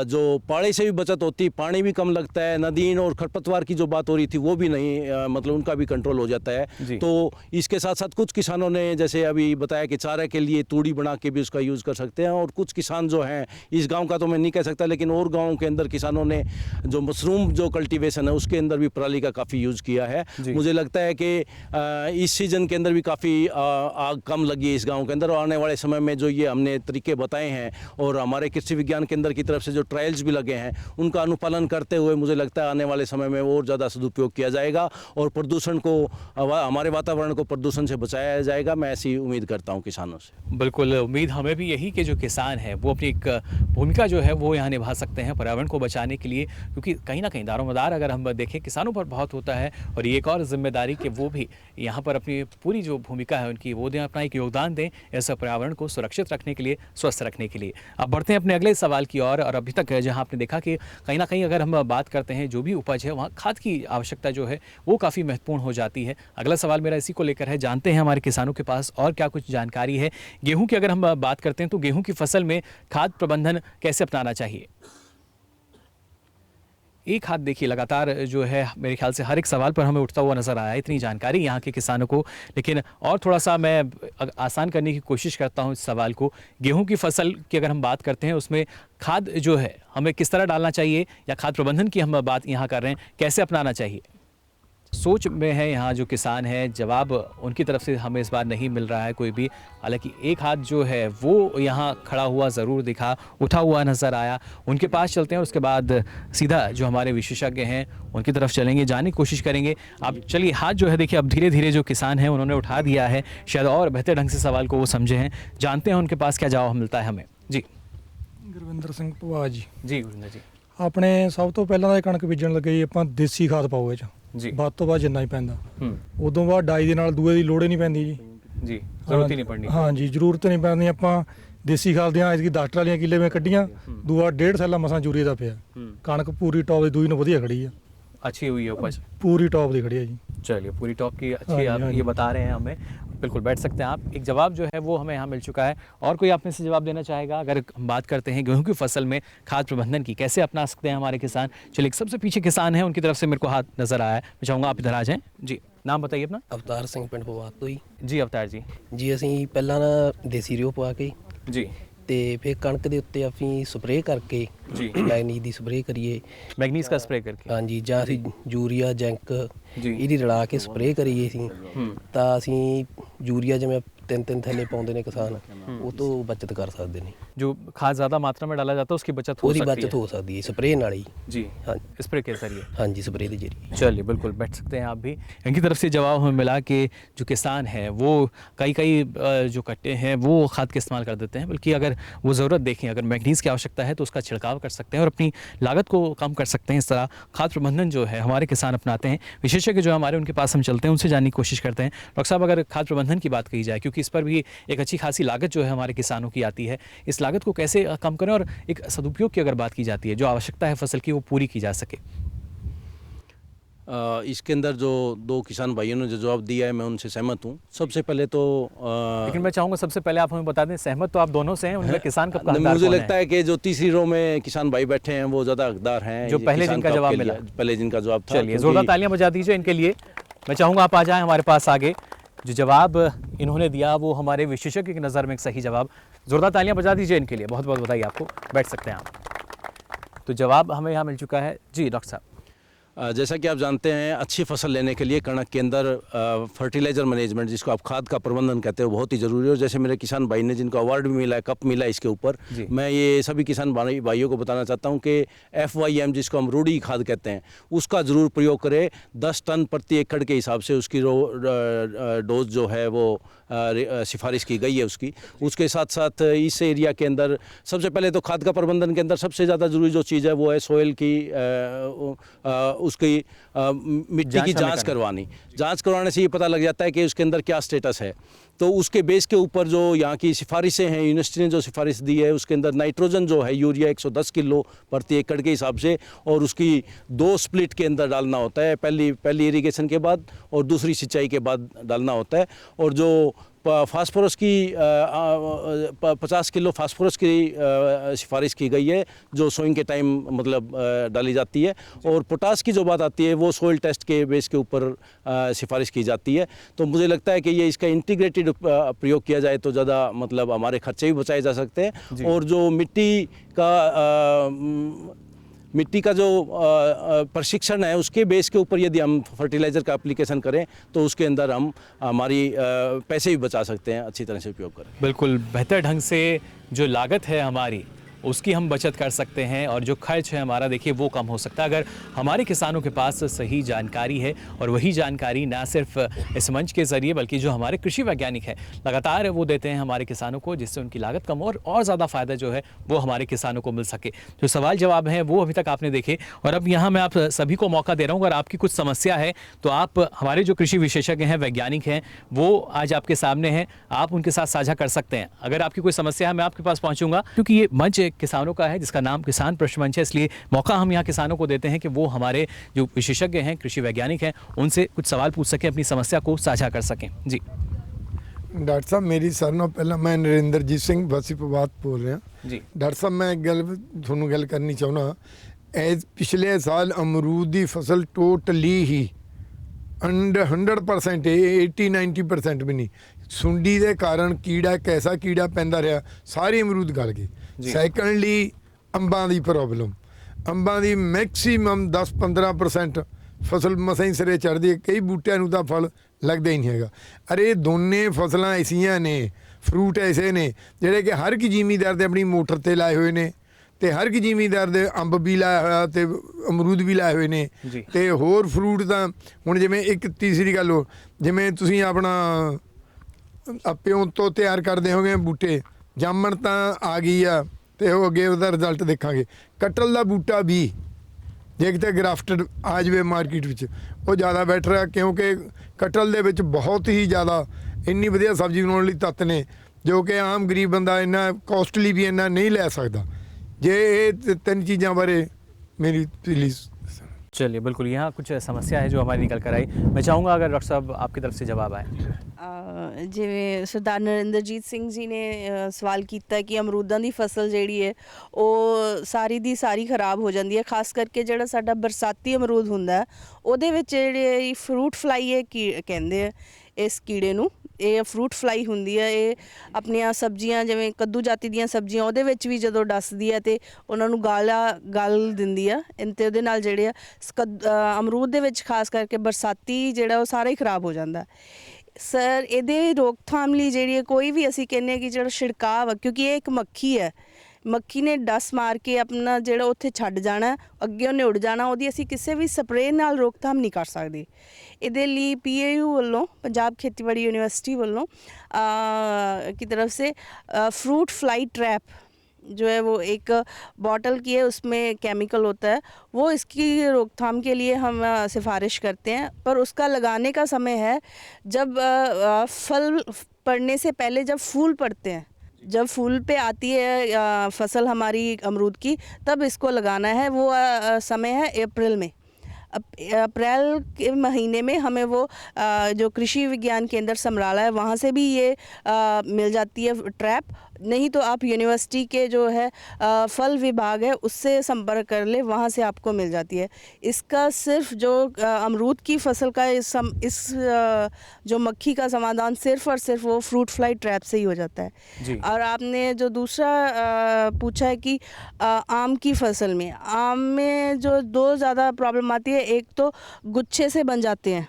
जो पानी से भी बचत होती, पानी भी कम लगता है। नदीन और खरपतवार की जो बात हो रही थी वो भी नहीं मतलब उनका भी कंट्रोल हो जाता है। तो इसके साथ साथ कुछ किसानों ने जैसे अभी बताया कि चारे के लिए तूड़ी बना के भी उसका यूज़ कर सकते हैं और कुछ किसान जो हैं इस गांव का तो मैं नहीं कह सकता, लेकिन और गांवों के अंदर किसानों ने जो मशरूम जो कल्टीवेशन है उसके अंदर भी पराली का काफ़ी यूज़ किया है। मुझे लगता है कि इस सीज़न के अंदर भी काफ़ी आग कम लगी है इस गांव के अंदर, और आने वाले समय में जो ये हमने तरीके बताए हैं और हमारे कृषि विज्ञान केंद्र की तरफ से जो ट्रायल्स भी लगे हैं उनका अनुपालन करते हुए मुझे लगता है आने वाले समय में और ज़्यादा सदुपयोग किया जाएगा और प्रदूषण को, हमारे वातावरण को प्रदूषण से बचाया जाएगा। मैं ऐसी उम्मीद करता हूँ किसानों से। बिल्कुल, उम्मीद हमें भी यही कि जो किसान है वो अपनी एक भूमिका जो है वो यहाँ निभा सकते हैं पर्यावरण को बचाने के लिए, क्योंकि कहीं ना कहीं दारोमदार अगर हम देखें किसानों पर बहुत होता है, और ये एक और जिम्मेदारी कि वो भी यहाँ पर अपनी पूरी जो भूमिका है उनकी वो दें, अपना एक योगदान दें इस पर्यावरण को सुरक्षित रखने के लिए, स्वस्थ रखने के लिए। अब बढ़ते हैं अपने अगले सवाल की ओर। और अभी तक जहाँ आपने देखा कि कहीं ना कहीं अगर हम बात करते हैं जो भी उपज है वहाँ खाद की आवश्यकता जो है वो काफ़ी महत्वपूर्ण हो जाती है। अगला सवाल मेरा इसी को लेकर है, जानते हैं हमारे किसानों के पास और क्या कुछ जानकारी है। गेहूं की अगर हम बात करते हैं तो गेहूं की फसल में खाद प्रबंधन कैसे अपनाना चाहिए? एक हाथ देखिए लगातार जो है मेरे ख्याल से हर एक सवाल पर हमें उठता हुआ नजर आया, इतनी जानकारी यहाँ के किसानों को। लेकिन और थोड़ा सा मैं आसान करने की कोशिश करता हूँ इस सवाल को। गेहूं की फसल की अगर हम बात करते हैं उसमें खाद जो है हमें किस तरह डालना चाहिए, या खाद प्रबंधन की हम बात यहाँ कर रहे हैं, कैसे अपनाना चाहिए? सोच में है यहाँ जो किसान हैं, जवाब उनकी तरफ से हमें इस बार नहीं मिल रहा है कोई भी। हालांकि एक हाथ जो है वो यहाँ खड़ा हुआ ज़रूर दिखा, उठा हुआ नज़र आया। उनके पास चलते हैं और उसके बाद सीधा जो हमारे विशेषज्ञ हैं उनकी तरफ चलेंगे, जानने की कोशिश करेंगे। अब चलिए, हाथ जो है देखिए अब धीरे धीरे जो किसान हैं उन्होंने उठा दिया है, शायद और बेहतर ढंग से सवाल को वो समझे हैं। जानते हैं उनके पास क्या जवाब मिलता है हमें। जी ਗੁਰਵਿੰਦਰ ਸਿੰਘ ਭਵਾ ਜੀ। जी गुरिंदर जी। ਆਪਣੇ ਸਭ ਤੋਂ ਪਹਿਲਾਂ ਤਾਂ ਇਹ ਕਣਕ ਬੀਜਣ ਲੱਗੇ ਜੀ ਆਪਾਂ ਦੇਸੀ ਖਾਦ ਪਾਓ ਇਹ 'ਚ ਜੀ ਵੱਧ ਤੋਂ ਵੱਧ ਜਿੰਨਾ ਹੀ ਪੈਂਦਾ। ਉਦੋਂ ਬਾਅਦ ਡਾਈ ਦੇ ਨਾਲ ਦੂਏ ਦੀ ਲੋੜ ਹੀ ਨਹੀਂ ਪੈਂਦੀ ਜੀ। ਜੀ ਜ਼ਰੂਰਤ ਹੀ ਨਹੀਂ ਪੜਨੀ। ਹਾਂ ਜੀ, ਜ਼ਰੂਰਤ ਨਹੀਂ ਪੈਂਦੀ। ਆਪਾਂ ਦੇਸੀ ਖਾਦ ਦੀਆਂ ਐਤਕੀ 10 ਟਰਾਲੀਆਂ ਕਿੱਲੇ ਵਿੱਚ ਕੱਢੀਆਂ, ਦੂਆ 1.5 ਸਾਲਾ ਮਸਾਂ ਯੂਰੀਆ ਦਾ ਪਿਆ। ਕਣਕ ਪੂਰੀ ਟੌਪ ਦੀ ਦੂਈ ਨੂੰ ਵਧੀਆ ਖੜੀ ਆ, अच्छी हुई है उपज, पूरी टॉप दी खड़ी है जी। चलिए, पूरी टॉप की अच्छी आप ये बता रहे हैं हमें। बिल्कुल बैठ सकते हैं आप। एक जवाब जो है वो हमें यहाँ मिल चुका है। और कोई आप में से जवाब देना चाहेगा? अगर हम बात करते हैं गेहूं की फसल में खाद प्रबंधन की कैसे अपना सकते हैं हमारे किसान। चलिए, सबसे पीछे किसान है, उनकी तरफ से मेरे को हाथ नज़र आया है। मैं चाहूँगा आप इधर आ जाएँ। जी, नाम बताइए अपना। अवतार सिंह पिंड पवात तो जी अवतार जी। जी ਅਸੀਂ ਪਹਿਲਾਂ ਨਾ ਦੇਸੀ ਰਿਓ ਪਵਾ ਕੇ जी ਤੇ ਫਿਰ ਕਣਕ ਦੇ ਉੱਤੇ ਅਸੀਂ ਸਪਰੇਅ ਕਰਕੇ ਜੀ ਮੈਗਨੀਜ਼ ਦੀ ਸਪਰੇਅ ਕਰੀਏ, मैग्नीज का स्प्रे करके। ਹਾਂਜੀ, ਜਾਂ ਅਸੀਂ ਯੂਰੀਆ ਜੈਂਕ ਜੀ ਇਹਦੀ ਰਲਾ ਕੇ ਸਪਰੇਅ ਕਰੀਏ ਅਸੀਂ ਤਾਂ ਅਸੀਂ ਯੂਰੀਆ ਜਿਵੇਂ 3-3 ਥੈਲੇ ਪਾਉਂਦੇ ਨੇ ਕਿਸਾਨ, ਉਹ ਤੋਂ ਬਚਤ ਕਰ ਸਕਦੇ ਨੇ। जो खाद ज़्यादा मात्रा में डाला जाता है उसकी बचत हो ਉਹਦੀ सकती बचत है। हो सकती है ਸਪਰੇਅ ਨਾਲ ही। जी हाँ स्प्रे के जरिए। हाँ जी, स्प्रे के जरिए। चलिए, बिल्कुल बैठ सकते हैं आप भी। इनकी तरफ से जवाब हमें मिला कि जो किसान है वो कई जो कट्टे हैं वो खाद के इस्तेमाल कर देते हैं, बल्कि अगर वो ज़रूरत देखें, अगर मैग्नीज़ की आवश्यकता है तो उसका छिड़काव कर सकते हैं और अपनी लागत को कम कर सकते हैं। इस तरह खाद प्रबंधन जो है हमारे किसान अपनाते हैं। विशेषज्ञ जो हमारे उनके पास हम चलते हैं, उनसे जानने की कोशिश करते हैं। डॉक्टर साहब, अगर खाद प्रबंधन की बात कही जाए, क्योंकि इस पर भी एक अच्छी खासी लागत जो है हमारे किसानों की आती है, इस लागत को कैसे कम करें और एक सदुपयोग की अगर बात की जाती है, जो आवश्यकता है फसल की वो पूरी की जा सके। इसके अंदर जो दो किसान भाइयों ने जो जवाब दिया है मैं उनसे सहमत हूँ। सबसे पहले तो लेकिन मैं चाहूँगा सबसे पहले आप हमें बता दें, सहमत तो आप दोनों से हैं, उनमें किसान कब का मुझे लगता है कि जो तीसरी रो में किसान भाई बैठे हैं वो ज़्यादा हकदार हैं, जो पहले जिनका जवाब मिला, पहले जिनका जवाब था। चलिए, जोरदार तालियां बजा दीजिए इनके लिए। मैं चाहूँगा आप आ जाएं हमारे पास आगे। जो जवाब इन्होंने दिया वो हमारे विशेषज्ञ की नज़र में एक सही जवाब। जोरदार तालियां बजा दीजिए इनके लिए। बहुत बहुत बधाई आपको। बैठ सकते हैं आप। तो जवाब हमें यहाँ मिल चुका है। जी डॉक्टर साहब। जैसा कि आप जानते हैं, अच्छी फसल लेने के लिए कणक के अंदर फर्टिलाइज़र मैनेजमेंट, जिसको आप खाद का प्रबंधन कहते हैं, वो बहुत ही ज़रूरी है। और जैसे मेरे किसान भाई ने जिनको अवार्ड भी मिला है, कप मिला है इसके ऊपर, मैं ये सभी किसान भाइयों को बताना चाहता हूँ कि FYM, जिसको हम रूढ़ी खाद कहते हैं, उसका ज़रूर प्रयोग करें। 10 टन प्रति एकड़ के हिसाब से उसकी डोज जो है वो सिफारिश की गई है उसकी। उसके साथ साथ इस एरिया के अंदर सबसे पहले तो खाद का प्रबंधन के अंदर सबसे ज़्यादा ज़रूरी जो चीज़ है वो है सोइल की उसकी मिट्टी की जांच करवानी। जांच करवाने से ये पता लग जाता है कि उसके अंदर क्या स्टेटस है। तो उसके बेस के ऊपर जो यहाँ की सिफारिशें हैं, यूनिवर्सिटी ने जो सिफारिश दी है, उसके अंदर नाइट्रोजन जो है यूरिया 110 किलो प्रति एकड़ के हिसाब से, और उसकी 2 स्प्लिट के अंदर डालना होता है, पहली इरिगेशन के बाद और दूसरी सिंचाई के बाद डालना होता है। और जो फास्फोरस की 50 किलो फास्फोरस की सिफारिश की गई है, जो सोइंग के टाइम मतलब डाली जाती है। और पोटास की जो बात आती है वो सोइल टेस्ट के बेस के ऊपर सिफारिश की जाती है। तो मुझे लगता है कि ये इसका इंटीग्रेटेड प्रयोग किया जाए तो ज़्यादा मतलब हमारे खर्चे भी बचाए जा सकते हैं। और जो मिट्टी का जो प्रशिक्षण है उसके बेस के ऊपर यदि हम फर्टिलाइज़र का एप्लीकेशन करें तो उसके अंदर हम हमारी पैसे भी बचा सकते हैं, अच्छी तरह से उपयोग करें। बिल्कुल बेहतर ढंग से जो लागत है हमारी उसकी हम बचत कर सकते हैं और जो खर्च है हमारा देखिए वो कम हो सकता है अगर हमारे किसानों के पास सही जानकारी है। और वही जानकारी ना सिर्फ इस मंच के ज़रिए बल्कि जो हमारे कृषि वैज्ञानिक हैं लगातार वो देते हैं हमारे किसानों को, जिससे उनकी लागत कम और ज़्यादा फ़ायदा जो है वो हमारे किसानों को मिल सके। जो सवाल जवाब हैं वो अभी तक आपने देखे और अब यहाँ मैं आप सभी को मौका दे रहा हूँ, अगर आपकी कुछ समस्या है तो आप हमारे जो कृषि विशेषज्ञ हैं, वैज्ञानिक हैं, वो आज आपके सामने हैं, आप उनके साथ साझा कर सकते हैं। अगर आपकी कोई समस्या है मैं आपके पास पहुँचूंगा, क्योंकि ये मंच किसानों का है जिसका नाम किसान प्रश्न मंच है, इसलिए मौका हम यहाँ किसानों को देते हैं कि वो हमारे जो विशेषज्ञ हैं, कृषि वैज्ञानिक हैं, उनसे कुछ सवाल पूछ सकें, अपनी समस्या को साझा कर सकें। जी डॉक्टर साहब, मेरी सारे पहला मैं नरेंद्रजीत सिंह बसीपुर बोल रहा जी। डॉक्टर साहब मैं थोनू गल करनी चाहना, पिछले साल अमरूद की फसल टोटली ही 100% 80-90% भी नहीं, सुंडी के कारण कीड़ा कैसा कीड़ा पैंदा रहा, सारे अमरूद गल गए। सैकंडली अंबां की प्रॉब्लम, अंबां की मैक्सीमम 10-15% फसल मसां ही सिरे चढ़ती है, कई बूटियां नूं तां फल लगता ही नहीं है। अरे दोने फसलां ऐसियां ने, फ्रूट ऐसे ने जिहड़े कि हर एक जिमीदार ने अपनी मोटर ते लाए हुए ने, ते हर एक जिमीदार दे अंब भी लाया होया ते अमरूद भी लाए हुए ने, ते होर फ्रूट तां हुण जिवें एक तीसरी गल हो, जिवें तुसीं अपना प्यों तो तैयार करदे होगे बूटे, जामण तां आ गई आ ते हो अगे उहदा रिजल्ट देखांगे। कटल दा बूटा भी जे किते ग्राफ्टेड आ जाए मार्केट विच वो ज़्यादा बैटर है, क्योंकि कटल दे विच बहुत ही ज़्यादा इन्नी वधिया सब्जी बनाउण लई तत्त ने जो कि आम गरीब बंदा इन्ना कॉस्टली भी इन्ना नहीं लै सकदा। जे ये तीन चीज़ों बारे मेरी प्लीज़। चलिए बिल्कुल, यहाँ कुछ समस्या है जो हमारी निकल कर आई, मैं चाहूँगा अगर डॉक्टर साहब आपकी तरफ से जवाब आए। जिवें सरदार नरेंद्रजीत सिंह जी ने सवाल किया कि अमरूदां दी फसल जिहड़ी है वो सारी दी सारी खराब हो जाती है, खास करके जिहड़ा साडा बरसाती अमरूद हुंदा है ਉਹਦੇ ਵਿੱਚ ਜਿਹੜੇ फ्रूट फ्लाई है ਕਹਿੰਦੇ ਆ इस कीड़े ਨੂੰ, ਇਹ फ्रूट फ्लाई ਹੁੰਦੀ ਹੈ। ਇਹ ਆਪਣੀਆਂ ਸਬਜ਼ੀਆਂ ਜਿਵੇਂ ਕੱਦੂ ਜਾਤੀ ਦੀਆਂ ਸਬਜ਼ੀਆਂ ਉਹਦੇ ਵਿੱਚ ਵੀ ਜਦੋਂ ਡਸਦੀ ਹੈ ਤੇ ਉਹਨਾਂ ਨੂੰ ਗਲ ਦਿੰਦੀ ਆ, ਤੇ ਉਹਦੇ ਨਾਲ ਜਿਹੜੇ ਆ ਅਮਰੂਦ ਦੇ ਵਿੱਚ ਖਾਸ ਕਰਕੇ ਬਰਸਾਤੀ ਜਿਹੜਾ ਉਹ ਸਾਰਾ ਹੀ ਖਰਾਬ ਹੋ ਜਾਂਦਾ। ਸਰ ਇਹਦੇ ਰੋਕਥਾਮ ਲਈ ਜਿਹੜੀ ਕੋਈ ਵੀ ਅਸੀਂ ਕਹਿੰਦੇ ਕਿ ਜਿਹੜਾ ਛਿੜਕਾਅ ਆ, ਕਿਉਂਕਿ ਇਹ ਇੱਕ ਮੱਖੀ ਹੈ, ਮੱਖੀ ਨੇ ਡਸ ਮਾਰ ਕੇ ਆਪਣਾ ਜਿਹੜਾ ਉੱਥੇ ਛੱਡ ਜਾਣਾ, ਅੱਗੇ ਉਹਨੇ ਉੱਡ ਜਾਣਾ, ਉਹਦੀ ਅਸੀਂ ਕਿਸੇ ਵੀ ਸਪਰੇਅ ਨਾਲ ਰੋਕਥਾਮ ਨਹੀਂ ਕਰ ਸਕਦੇ। ਇਹਦੇ ਲਈ PAU ਵੱਲੋਂ, ਪੰਜਾਬ ਖੇਤੀਬਾੜੀ यूनिवर्सिटी ਵੱਲੋਂ की तरफ से फ्रूट फ्लाई ट्रैप जो है वो एक बॉटल की है, उसमें केमिकल होता है, वो इसकी रोकथाम के लिए हम सिफारिश करते हैं। पर उसका लगाने का समय है जब फल पड़ने से पहले, जब फूल पड़ते हैं, जब फूल पे आती है फसल हमारी अमरूद की, तब इसको लगाना है। वो समय है अप्रैल में। अप्रैल के महीने में हमें वो जो कृषि विज्ञान केंद्र समराला है वहाँ से भी ये मिल जाती है ट्रैप, नहीं तो आप यूनिवर्सिटी के जो है फल विभाग है उससे संपर्क कर ले, वहाँ से आपको मिल जाती है। इसका सिर्फ जो अमरूद की फसल का इस जो मक्खी का समाधान सिर्फ और सिर्फ वो फ्रूट फ्लाई ट्रैप से ही हो जाता है। और आपने जो दूसरा पूछा है कि आम की फसल में, आम में जो दो ज़्यादा प्रॉब्लम आती है, एक तो गुच्छे से बन जाते हैं,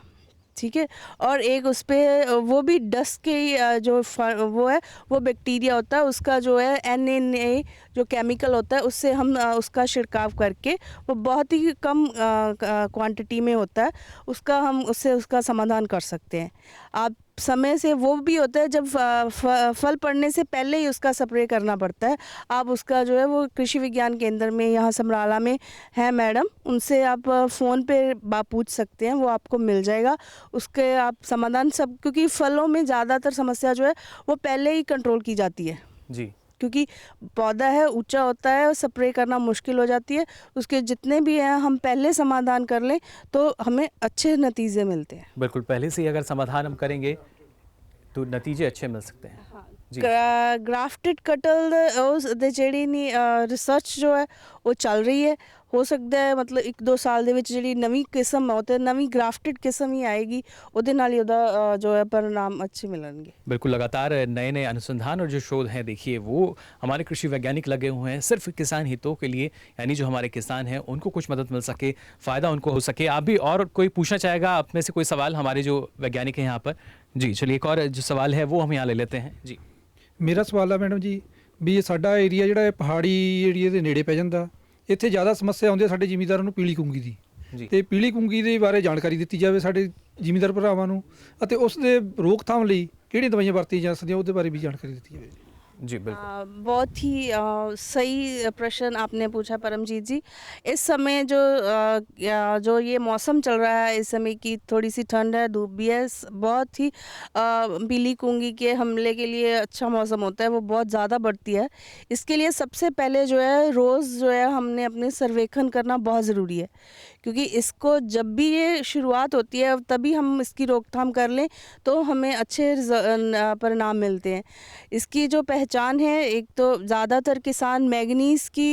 ठीक है, और एक उस पर वो भी डस्ट के जो वो है वो बैक्टीरिया होता है, उसका जो है NNA जो केमिकल होता है उससे हम उसका छिड़काव करके, वो बहुत ही कम क्वांटिटी में होता है, उसका हम उससे उसका समाधान कर सकते हैं। आप समय से वो भी होता है जब फल पड़ने से पहले ही उसका स्प्रे करना पड़ता है। आप उसका जो है वो कृषि विज्ञान केंद्र में यहाँ समराला में है मैडम, उनसे आप फ़ोन पे पूछ सकते हैं, वो आपको मिल जाएगा। उसके आप समाधान सब, क्योंकि फलों में ज़्यादातर समस्या जो है वो पहले ही कंट्रोल की जाती है जी, क्योंकि पौधा है ऊंचा होता है, स्प्रे करना मुश्किल हो जाती है। उसके जितने भी हैं हम पहले समाधान कर लें तो हमें अच्छे नतीजे मिलते हैं। बिल्कुल, पहले से ही अगर समाधान हम करेंगे तो नतीजे अच्छे मिल सकते हैं। ग्राफ्टेड कटल ਉਹਦੇ ਜਿਹੜੀ ਨਹੀਂ ਰਿਸਰਚ ਜੋ ਹੈ ਉਹ ਚੱਲ ਰਹੀ ਹੈ। ਹੋ ਸਕਦਾ ਹੈ ਮਤਲਬ 1-2 ਸਾਲ ਦੇ ਵਿੱਚ ਜਿਹੜੀ ਨਵੀਂ ਕਿਸਮ ਹੈ ਉਹ ਤੇ ਨਵੀਂ ग्राफ्टेड किस्म ही आएगी, ਉਹਦੇ ਨਾਲ ਹੀ ਉਹਦਾ जो है परिणाम अच्छे मिलेंगे। बिल्कुल, लगातार नए नए अनुसंधान और जो शोध हैं देखिए वो हमारे कृषि वैज्ञानिक लगे हुए हैं सिर्फ किसान हितों के लिए, यानी जो हमारे किसान हैं उनको कुछ मदद मिल सके, फ़ायदा उनको हो सके। आप भी और कोई पूछना चाहेगा आप में से कोई सवाल हमारे जो वैज्ञानिक हैं यहाँ पर? जी चलिए, एक और जो सवाल है वो हम यहाँ ले लेते हैं। जी ਮੇਰਾ ਸਵਾਲ ਆ ਮੈਡਮ ਜੀ ਵੀ ਸਾਡਾ ਏਰੀਆ ਜਿਹੜਾ ਪਹਾੜੀ ਏਰੀਏ ਦੇ ਨੇੜੇ ਪੈ ਜਾਂਦਾ, ਇੱਥੇ ਜ਼ਿਆਦਾ ਸਮੱਸਿਆ ਆਉਂਦੀ ਹੈ ਸਾਡੇ ਜ਼ਿਮੀਂਦਾਰਾਂ ਨੂੰ ਪੀਲੀ ਕੁੰਗੀ ਦੀ, ਤੇ ਪੀਲੀ ਕੁੰਗੀ ਦੇ ਬਾਰੇ ਜਾਣਕਾਰੀ ਦਿੱਤੀ ਜਾਵੇ ਸਾਡੇ ਜ਼ਿਮੀਂਦਾਰ ਭਰਾਵਾਂ ਨੂੰ, ਅਤੇ ਉਸ ਦੇ ਰੋਕਥਾਮ ਲਈ ਕਿਹੜੀਆਂ ਦਵਾਈਆਂ ਵਰਤੀਆਂ ਜਾ ਸਕਦੀਆਂ ਉਹਦੇ ਬਾਰੇ ਵੀ ਜਾਣਕਾਰੀ ਦਿੱਤੀ ਜਾਵੇ। जी बिल्कुल, बहुत ही सही प्रश्न आपने पूछा परमजीत जी। इस समय जो ये मौसम चल रहा है, इस समय की थोड़ी सी ठंड है, धूप भी है, बहुत ही पीली कुंगी के हमले के लिए अच्छा मौसम होता है, वो बहुत ज़्यादा बढ़ती है। इसके लिए सबसे पहले जो है रोज़ जो है हमने अपने सर्वेक्षण करना बहुत ज़रूरी है, क्योंकि इसको जब भी ये शुरुआत होती है तभी हम इसकी रोकथाम कर लें तो हमें अच्छे परिणाम मिलते हैं। इसकी जो पहचान है, एक तो ज़्यादातर किसान मैग्नीज़ की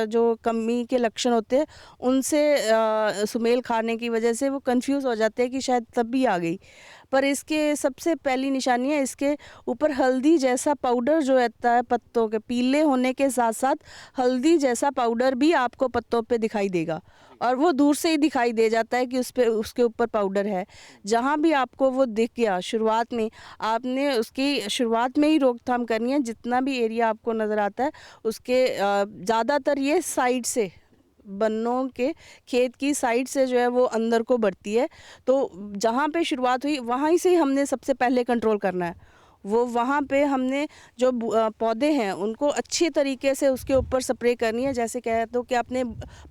जो कमी के लक्षण होते हैं उनसे सुमेल खाने की वजह से वो कंफ्यूज हो जाते हैं कि शायद तभी आ गई, पर इसके सबसे पहली निशानी है इसके ऊपर हल्दी जैसा पाउडर जो रहता है, पत्तों के पीले होने के साथ साथ हल्दी जैसा पाउडर भी आपको पत्तों पे दिखाई देगा, और वो दूर से ही दिखाई दे जाता है कि उसके ऊपर पाउडर है। जहाँ भी आपको वो दिख गया शुरुआत में, आपने उसकी शुरुआत में ही रोकथाम करनी है। जितना भी एरिया आपको नज़र आता है उसके ज़्यादातर ये साइड से, बन्नों के खेत की साइड से जो है वो अंदर को बढ़ती है, तो जहाँ पे शुरुआत हुई वहाँ से ही हमने सबसे पहले कंट्रोल करना है। वो वहाँ पे हमने जो पौधे हैं उनको अच्छी तरीके से उसके ऊपर स्प्रे करनी है, जैसे कह दो कि अपने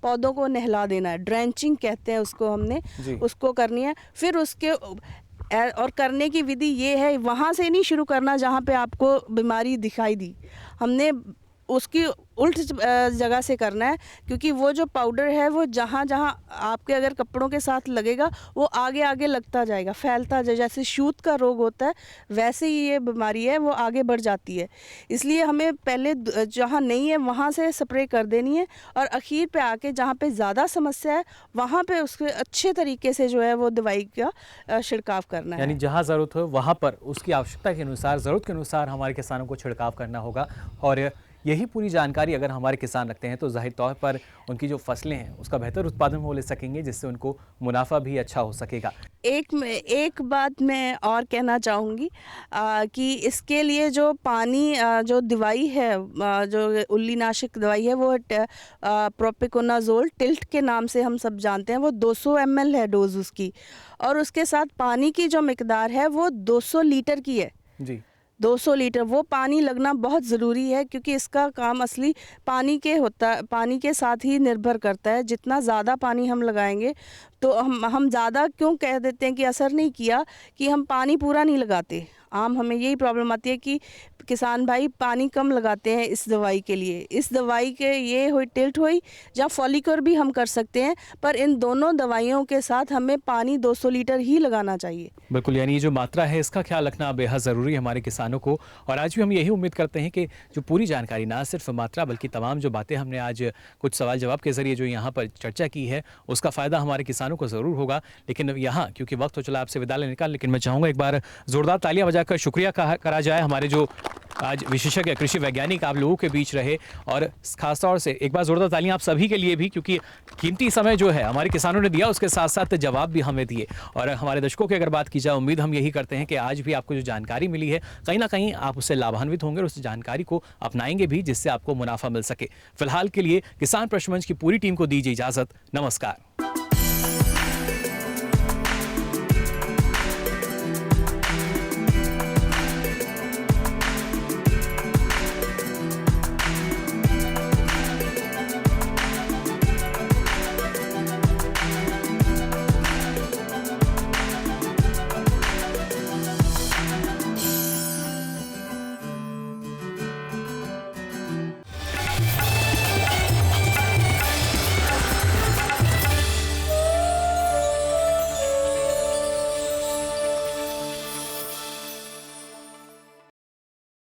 पौधों को नहला देना है, ड्रेंचिंग कहते हैं उसको, हमने उसको करनी है। फिर उसके और करने की विधि ये है, वहाँ से नहीं शुरू करना जहाँ पे आपको बीमारी दिखाई दी, हमने उसकी उल्ट जगह से करना है, क्योंकि वो जो पाउडर है वो जहाँ जहाँ आपके अगर कपड़ों के साथ लगेगा वो आगे आगे लगता जाएगा, फैलता जाए। जैसे छूत का रोग होता है वैसे ही ये बीमारी है, वो आगे बढ़ जाती है। इसलिए हमें पहले जहाँ नहीं है वहाँ से स्प्रे कर देनी है, और आखिर पे आके जहाँ पे ज़्यादा समस्या है वहाँ पे उसके अच्छे तरीके से जो है वो दवाई का छिड़काव करना है। यानी जहाँ ज़रूरत हो वहाँ पर उसकी आवश्यकता के अनुसार, ज़रूरत के अनुसार हमारे किसानों को छिड़काव करना होगा। और यही पूरी जानकारी अगर हमारे किसान रखते हैं तो ज़ाहिर तौर पर उनकी जो फसलें हैं उसका बेहतर उत्पादन वो ले सकेंगे, जिससे उनको मुनाफा भी अच्छा हो सकेगा। एक बात मैं और कहना चाहूँगी कि इसके लिए जो पानी जो दवाई है, जो उल्लीनाशक दवाई है, वो प्रोपिकोनाजोल टिल्ट के नाम से हम सब जानते हैं, वो 200 ml है डोज उसकी, और उसके साथ पानी की जो मिकदार है वो 200 लीटर की है जी। 200 लीटर वो पानी लगना बहुत ज़रूरी है, क्योंकि इसका काम असली पानी के साथ ही निर्भर करता है। जितना ज़्यादा पानी हम लगाएंगे तो हम ज़्यादा क्यों कह देते हैं कि असर नहीं किया, कि हम पानी पूरा नहीं लगाते। हमें यही प्रॉब्लम आती है कि किसान भाई पानी कम लगाते हैं इस दवाई के लिए। इस दवाई के ये हुई टिल्ट हुई या फॉलिकर भी हम कर सकते हैं, पर इन दोनों दवाइयों के साथ हमें पानी 200 लीटर ही लगाना चाहिए। बिल्कुल, यानी ये जो मात्रा है इसका ख्याल रखना बेहद ज़रूरी है हमारे किसानों को। और आज भी हम यही उम्मीद करते हैं कि जो पूरी जानकारी, ना सिर्फ मात्रा बल्कि तमाम जो बातें हमने आज कुछ सवाल जवाब के ज़रिए जो यहाँ पर चर्चा की है उसका फ़ायदा हमारे किसानों को ज़रूर होगा। लेकिन यहाँ क्योंकि वक्त हो चला आपसे विदा लेने का, लेकिन मैं चाहूँगा एक बार ज़ोरदार तालियां बजाकर शुक्रिया करा जाए हमारे जो आज विशेषज्ञ कृषि वैज्ञानिक आप लोगों के बीच रहे, और खासतौर से एक बार जोरदार तालियां आप सभी के लिए भी, क्योंकि कीमती समय जो है हमारे किसानों ने दिया, उसके साथ साथ जवाब भी हमें दिए। और हमारे दर्शकों की अगर बात की जाए, उम्मीद हम यही करते हैं कि आज भी आपको जो जानकारी मिली है कहीं ना कहीं आप उससे लाभान्वित होंगे और उस जानकारी को अपनाएंगे भी, जिससे आपको मुनाफा मिल सके। फिलहाल के लिए किसान प्रश्न मंच की पूरी टीम को दीजिए इजाज़त। नमस्कार।